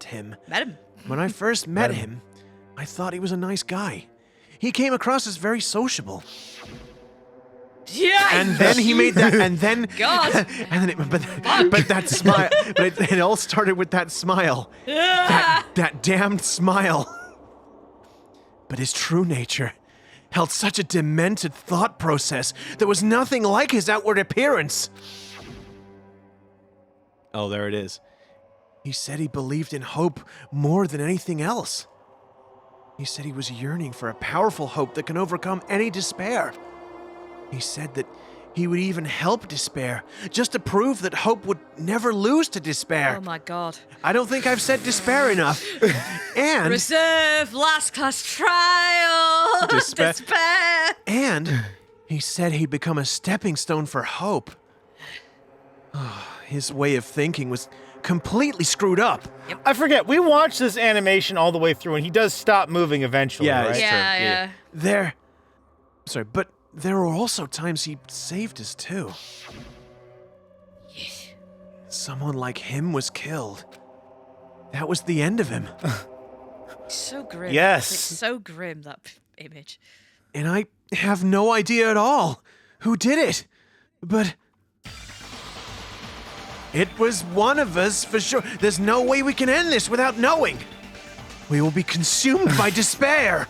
him, when I first met him, I thought he was a nice guy. He came across as very sociable. Yeah. And then he made that, and then God. and then but that smile, but it all started with that smile, that damned smile. But his true nature held such a demented thought process that was nothing like his outward appearance. Oh, there it is. He said he believed in hope more than anything else. He said he was yearning for a powerful hope that can overcome any despair. He said that he would even help despair, just to prove that hope would never lose to despair. Oh my God. I don't think I've said despair enough. And Reserve, last class trial. Despair. And he said he'd become a stepping stone for hope. His way of thinking was completely screwed up. I forget, we watched this animation all the way through, and he does stop moving eventually, Yeah, right? it's Yeah. But there were also times he saved us too. Yes. Someone like him was killed. That was the end of him. So grim. Yes. It's so grim, that image. And I have no idea at all who did it. But it was one of us for sure. There's no way we can end this without knowing. We will be consumed by despair.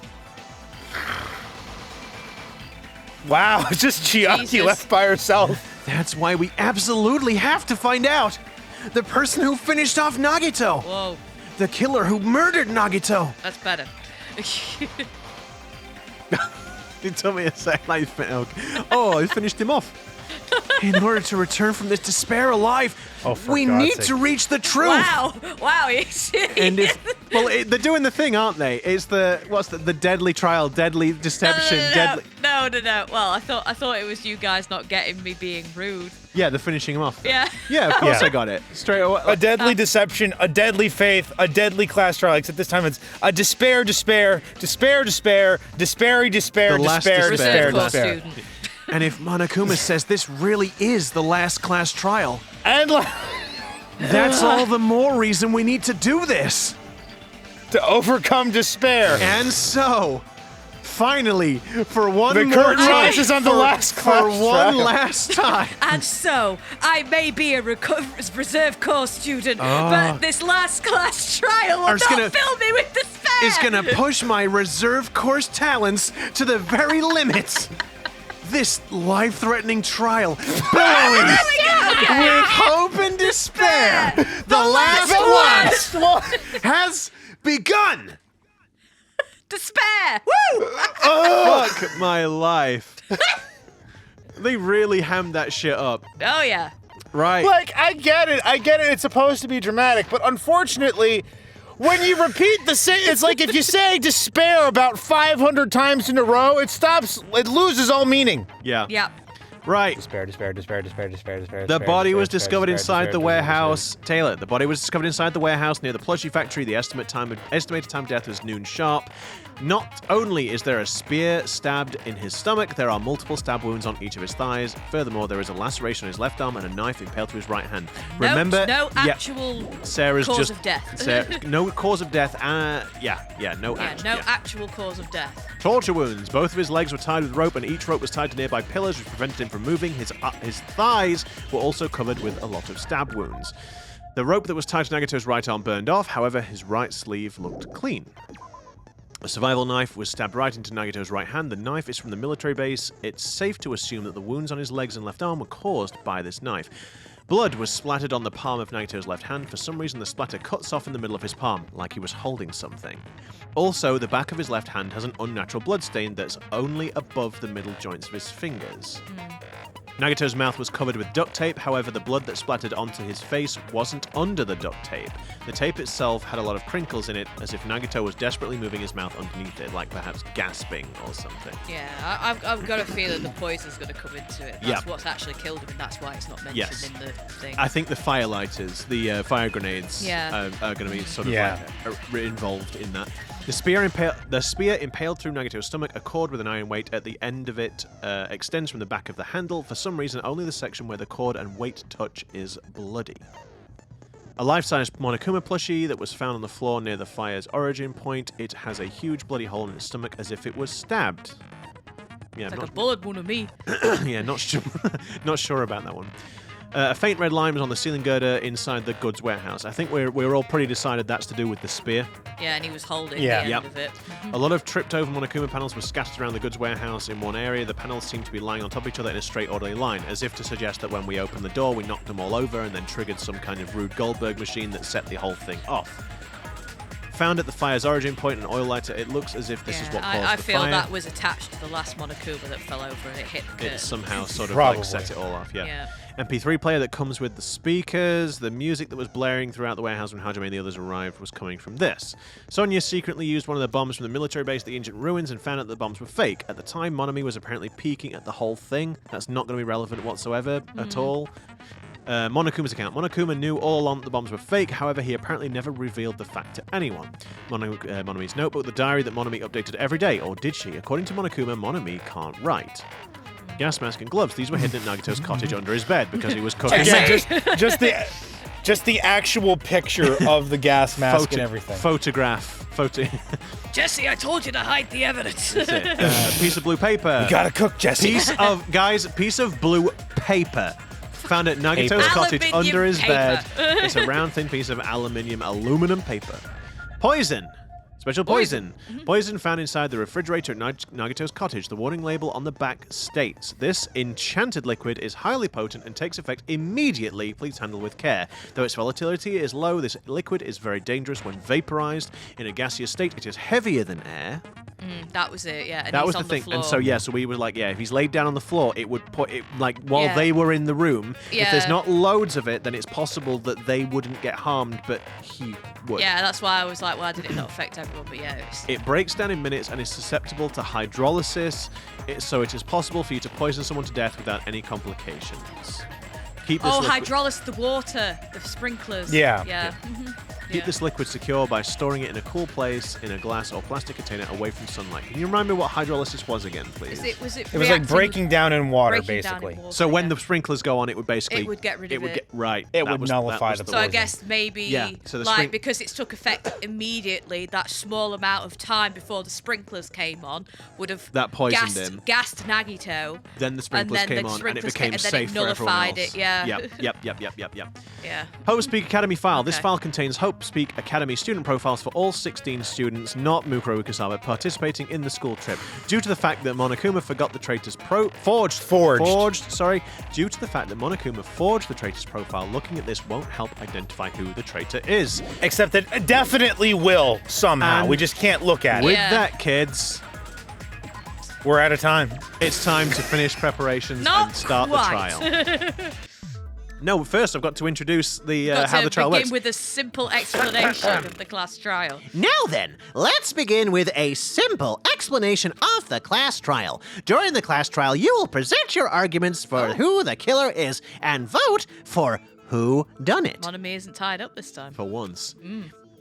Wow, it's just Chiaki Jesus. left by herself. That's why we absolutely have to find out. The person who finished off Nagito. Whoa, The killer who murdered Nagito. that's better. You told me a second. I finished him off. In order to return from this despair alive, we God's need sake. to reach the truth. Wow. And they're doing the thing, aren't they? It's the deadly trial, deadly deception, deadly. No. Well, I thought it was you guys not getting me being rude. Yeah, they're finishing him off. Yeah. Yeah, of course Yeah. I got it. Straight away. A deadly deception, a deadly faith, a deadly class trial, except this time it's a despair, despair, despair, despair, despairy, despair, The last despair, despair. despair, Reserve course despair. student. And if Monokuma says this really is the last class trial, And that's all the more reason we need to do this. to overcome despair. And so, finally, for one The more curtain time, rises on the last class for one trial. last time. And so, I may be a reserve course student, but this last class trial will Or it's not gonna- fill me with despair. Is gonna push my reserve course talents to the very limits. This life-threatening trial, billowing with hope and despair, the last one has begun. Despair. Woo! Fuck my life. They really hammed that shit up. Oh yeah. Right. Like, I get it, it's supposed to be dramatic, but unfortunately, when you repeat the same, it's like if you say despair about 500 times in a row, it loses all meaning. Yeah. Yeah. Right. Despair, despair, despair, despair, despair, despair. The body was discovered inside the warehouse. Taylor, the body was discovered inside the warehouse near the plushie factory. The estimated time of death was noon sharp. Not only is there a spear stabbed in his stomach, there are multiple stab wounds on each of his thighs. Furthermore, there is a laceration on his left arm and a knife impaled through his right hand. Remember, no actual Sarah's cause just of death. no cause of death. No No actual cause of death. Torture wounds. Both of his legs were tied with rope, and each rope was tied to nearby pillars, which prevented him from moving. His thighs were also covered with a lot of stab wounds. The rope that was tied to Nagito's right arm burned off. However, his right sleeve looked clean. A survival knife was stabbed right into Nagito's right hand. The knife is from the military base. It's safe to assume that the wounds on his legs and left arm were caused by this knife. Blood was splattered on the palm of Nagito's left hand. For some reason, the splatter cuts off in the middle of his palm, like he was holding something. Also, the back of his left hand has an unnatural blood stain that's only above the middle joints of his fingers. Nagato's mouth was covered with duct tape, however, the blood that splattered onto his face wasn't under the duct tape. The tape itself had a lot of crinkles in it, as if Nagato was desperately moving his mouth underneath it, like perhaps gasping or something. Yeah, I've got a feeling the poison's going to come into it. That's what's actually killed him, and that's why it's not mentioned in the thing. I think the firelighters, the fire grenades, are going to be sort of involved in that. The spear impaled through Nagato's stomach, a cord with an iron weight at the end of it extends from the back of the handle. For some reason, only the section where the cord and weight touch is bloody. A life-size Monokuma plushie that was found on the floor near the fire's origin point. It has a huge bloody hole in its stomach as if it was stabbed. Yeah, it's like a bullet wound of me. Yeah, not sure about that one. A faint red line was on the ceiling girder inside the goods warehouse. I think we're all pretty decided that's to do with the spear. Yeah, and he was holding the end of it. A lot of tripped over Monokuma panels were scattered around the goods warehouse in one area. The panels seemed to be lying on top of each other in a straight orderly line, as if to suggest that when we opened the door, we knocked them all over and then triggered some kind of Rube Goldberg machine that set the whole thing off. Found at the fire's origin point, an oil lighter. It looks as if this is what caused the fire. I feel that was attached to the last Monokuma that fell over and it hit the curtain. It somehow sort of like set it all off, yeah. MP3 player that comes with the speakers. The music that was blaring throughout the warehouse when Hajime and the others arrived was coming from this. Sonya secretly used one of the bombs from the military base at the ancient ruins and found out that the bombs were fake. At the time, Monomi was apparently peeking at the whole thing. That's not going to be relevant whatsoever at all. Monokuma's account. Monokuma knew all along that the bombs were fake, however, he apparently never revealed the fact to anyone. Monomi's notebook, the diary that Monomi updated every day, or did she? According to Monokuma, Monomi can't write. Gas mask and gloves. These were hidden at Nagato's cottage under his bed because he was cooking. Again, just the actual picture of the gas mask and everything. Jesse, I told you to hide the evidence. That's it. Piece of blue paper. You gotta cook, Jesse. Piece of blue paper. Found at Nagato's cottage under his bed. It's a round, thin piece of aluminum paper. Poison. Special poison. Poison found inside the refrigerator at Nagato's cottage. The warning label on the back states, this enchanted liquid is highly potent and takes effect immediately. Please handle with care. Though its volatility is low, this liquid is very dangerous when vaporized. In a gaseous state, it is heavier than air. That was it, yeah. And that was the thing. And so, so we were like, if he's laid down on the floor, it would put it, like, while they were in the room, if there's not loads of it, then it's possible that they wouldn't get harmed, but he would. Yeah, that's why I was like, why did it not affect everyone? But yeah, it breaks down in minutes and is susceptible to hydrolysis, so it is possible for you to poison someone to death without any complications. Hydrolysis, the water, the sprinklers. Yeah. Keep this liquid secure by storing it in a cool place in a glass or plastic container away from sunlight. Can you remind me what hydrolysis was again, please? It was like breaking down in water, basically. So when the sprinklers go on, it would basically... It would get rid of it. It would nullify the poison. So I guess maybe, because it took effect immediately, that small amount of time before the sprinklers came on would have gassed Nagito. Then the sprinklers came on and it became safe for everyone else. Yeah. Hope Speak Academy file. This file contains Hope Speak Academy student profiles for all 16 students, not Mukuro Ukasawa, participating in the school trip. Due to the fact that Monokuma forgot the traitor's Due to the fact that Monokuma forged the traitor's profile, looking at this won't help identify who the traitor is. Except it definitely will somehow. And we just can't look at it. With that, kids, we're out of time. It's time to finish preparations and start the trial. No, first I've got to introduce how the trial works. Begin with a simple explanation of the class trial. Now then, let's begin with a simple explanation of the class trial. During the class trial, you will present your arguments for who the killer is and vote for who done it. Monomi isn't tied up this time. For once.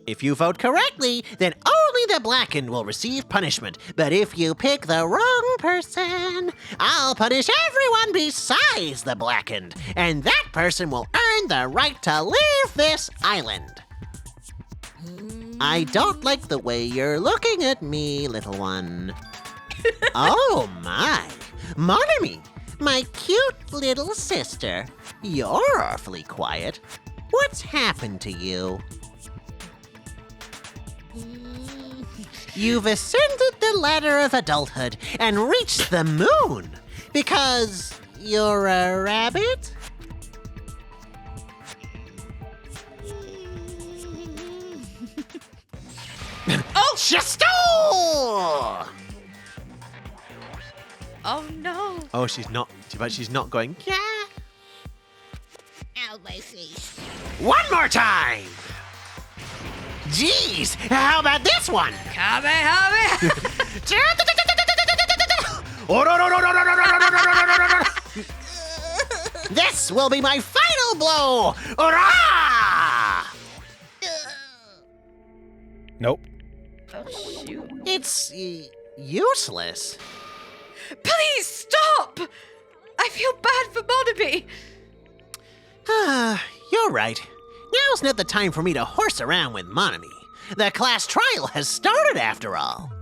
If you vote correctly, then only the blackened will receive punishment. But if you pick the wrong person, I'll punish everyone besides the blackened. And that person will earn the right to leave this island. I don't like the way you're looking at me, little one. Oh my, Monomi, my cute little sister. You're awfully quiet. What's happened to you? You've ascended the ladder of adulthood and reached the moon because you're a rabbit? Oh, she stole! Oh no. Oh, she's not Too bad she's not going, yeah. Ow, my face. One more time! Jeez, how about this one? This will be my final blow! Hurrah! Nope. Oh, shoot. It's useless. Please stop! I feel bad for Monokuma. You're right. Now's not the time for me to horse around with Monokuma. The class trial has started after all.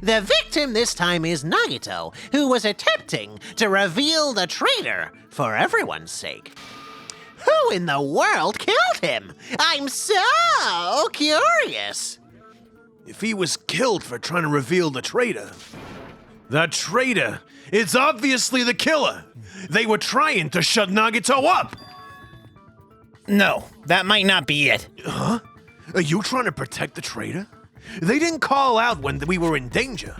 The victim this time is Nagito, who was attempting to reveal the traitor for everyone's sake. Who in the world killed him? I'm so curious. If he was killed for trying to reveal the traitor. The traitor! It's obviously the killer! They were trying to shut Nagito up! No, that might not be it. Huh? Are you trying to protect the traitor? They didn't call out when we were in danger.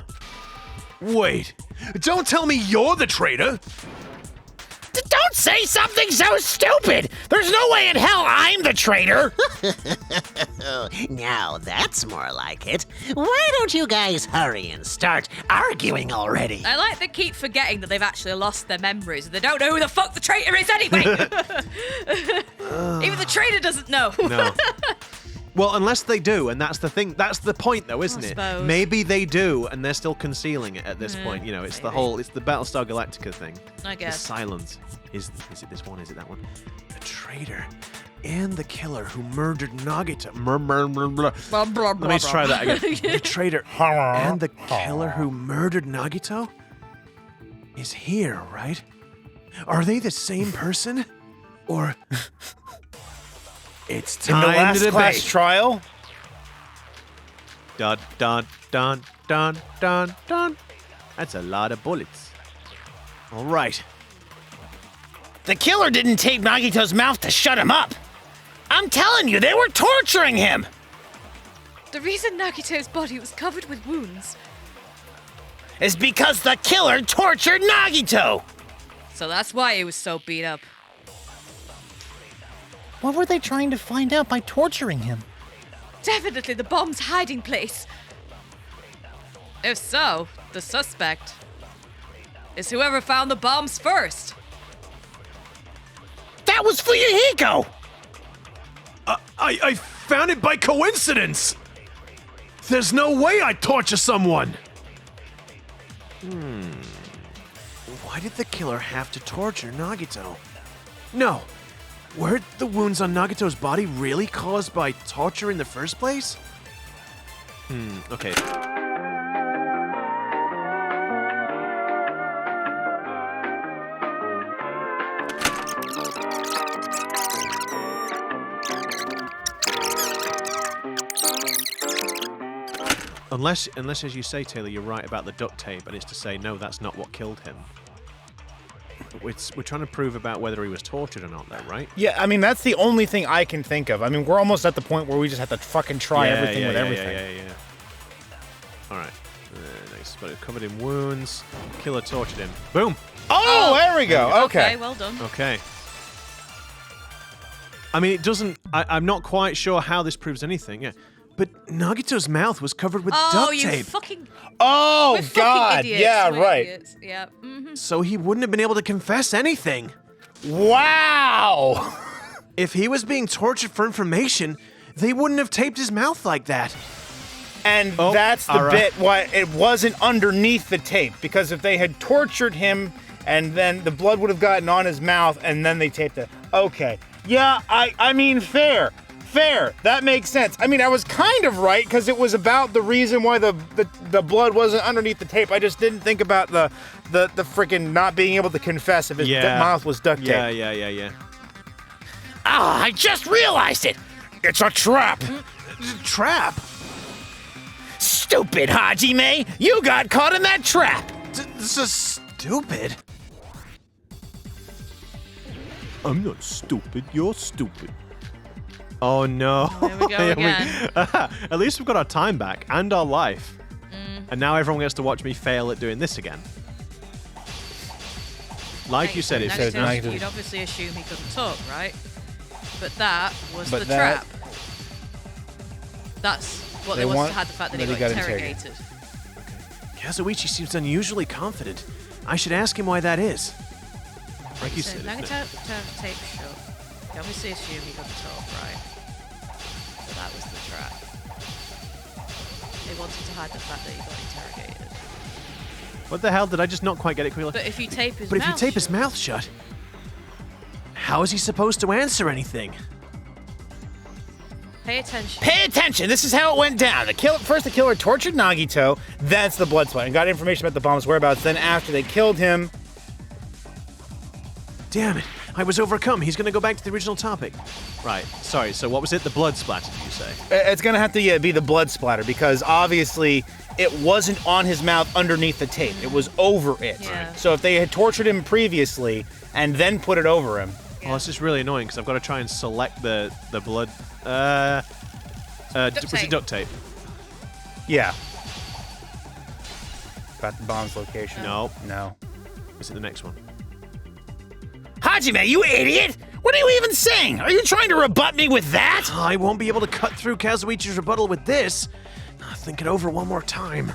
Wait, don't tell me you're the traitor! Don't say something so stupid! There's no way in hell I'm the traitor! Now that's more like it. Why don't you guys hurry and start arguing already? I like they keep forgetting that they've actually lost their memories and they don't know who the fuck the traitor is anyway. Even the traitor doesn't know. No. Well, unless they do, and that's the thing. That's the point, though, isn't it? suppose. Maybe they do, and they're still concealing it at this point. You know, it's the whole, it's the Battlestar Galactica thing. I guess. The silence. Is it this one? Is it that one? The traitor and the killer who murdered Nagito. Let me try that again. The traitor and the killer who murdered Nagito is here, right? Are they the same person? Or it's In time the last to class debate. trial? Dun dun dun dun dun dun. That's a lot of bullets. All right. The killer didn't tape Nagito's mouth to shut him up. I'm telling you, they were torturing him. The reason Nagito's body was covered with wounds. Is because the killer tortured Nagito. So that's why he was so beat up. What were they trying to find out by torturing him? Definitely the bomb's hiding place. If so, the suspect is whoever found the bombs first. That was Fuyuhiko. I found it by coincidence! There's no way I'd torture someone! Why did the killer have to torture Nagito? No. Were the wounds on Nagito's body really caused by torture in the first place? Okay. Unless, as you say, Taylor, you're right about the duct tape, and it's to say, no, that's not what killed him. We're trying to prove about whether he was tortured or not, though, right? Yeah, I mean, that's the only thing I can think of. I mean, we're almost at the point where we just have to fucking try everything with everything. Yeah. All right. Nice. But it's covered in wounds. Killer tortured him. Boom. Oh, there we go. Okay. Well done. Okay. I mean, it doesn't... I'm not quite sure how this proves anything. Yeah. But Nagito's mouth was covered with duct Oh, you tape. fucking... Oh, We're fucking God. idiots. Yeah, We're right. idiots. Yeah. Mm-hmm. So he wouldn't have been able to confess anything. Wow. If he was being tortured for information, they wouldn't have taped his mouth like that. And Oh, that's the all right. bit why it wasn't underneath the tape, because if they had tortured him and then the blood would have gotten on his mouth and then they taped it. Okay. Yeah, I mean, fair. That makes sense. I mean, I was kind of right because it was about the reason why the blood wasn't underneath the tape. I just didn't think about the freaking not being able to confess if his mouth was duct tape. Yeah. Ah, I just realized it. It's a trap. Trap? Stupid Hajime, you got caught in that trap. This is stupid. I'm not stupid. You're stupid. Oh no. There we go again. At least we've got our time back and our life. And now everyone gets to watch me fail at doing this again. Like you said, it said Nagito. You'd obviously assume he couldn't talk, right? But that was the that- trap. That's what They they wanted want to hide the fact that he that got he got interrogated. Kazuichi seems unusually confident. I should ask him why that is. like you So said. Nagito tape shut. You obviously assume he couldn't talk, right? So that was the trap. They wanted to hide the fact that he got interrogated. What the hell? Did I just not quite get it clearly? But if you tape his But if you mouth tape his shut- mouth shut, how is he supposed to answer anything? Pay attention. Pay attention. This is how it went down. First, the killer tortured Nagito. That's the blood spot. And got information about the bomb's whereabouts. Then, after they killed him, Damn it, I was overcome. He's gonna go back to the original topic. Right. Sorry. So what was it? The blood splatter, did you say? it's gonna have to be the blood splatter because obviously it wasn't on his mouth underneath the tape. It was over it. Yeah. So if they had tortured him previously and then put it over him, Well, it's just really annoying because I've got to try and select the blood. Was it tape. duct tape? yeah. Got the bomb's location. No. No. Is it the next one? Hajime, you idiot! What are you even saying? Are you trying to rebut me with that? I won't be able to cut through Kazuichi's rebuttal with this. Think it over one more time.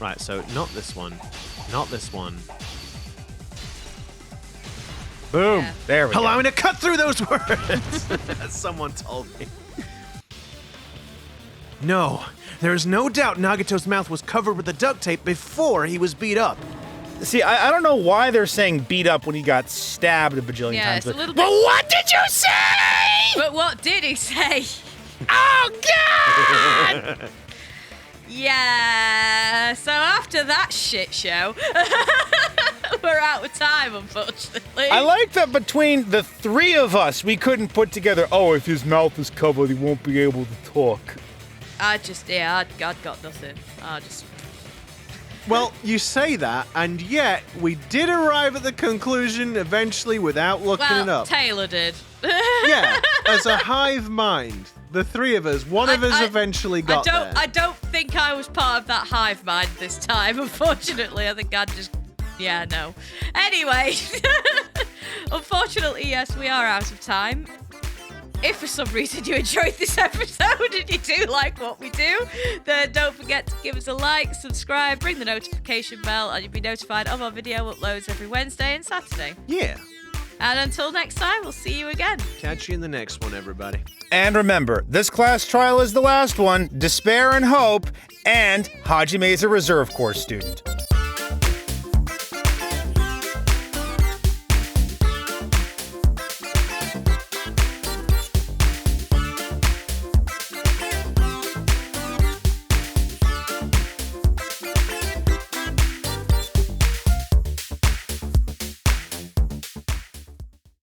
Right. So not this one. Not this one. Boom. Yeah. There we go. Allow me to cut through those words, as someone told me. No, there is no doubt Nagito's mouth was covered with the duct tape before he was beat up. See, I don't know why they're saying beat up when he got stabbed a bajillion Yeah, times. it's a little But bit- what did you say? But what did he say? Oh, God! Yeah. So after that shit show, we're out of time, unfortunately. I like that between the three of us, we couldn't put together, oh, if his mouth is covered, he won't be able to talk. I got nothing. Well, you say that, and yet we did arrive at the conclusion eventually without looking it Well, up. Taylor did. Yeah, as a hive mind, the three of us, one of us eventually got there. I don't think I was part of that hive mind this time, unfortunately. I think I just... Yeah, no. Anyway, unfortunately, yes, we are out of time. If for some reason you enjoyed this episode and you do like what we do, then don't forget to give us a like, subscribe, ring the notification bell, and you'll be notified of our video uploads every Wednesday and Saturday. Yeah. And until next time, we'll see you again. Catch you in the next one, everybody. And remember, this class trial is the last one, despair and hope, and Hajime is a reserve course student.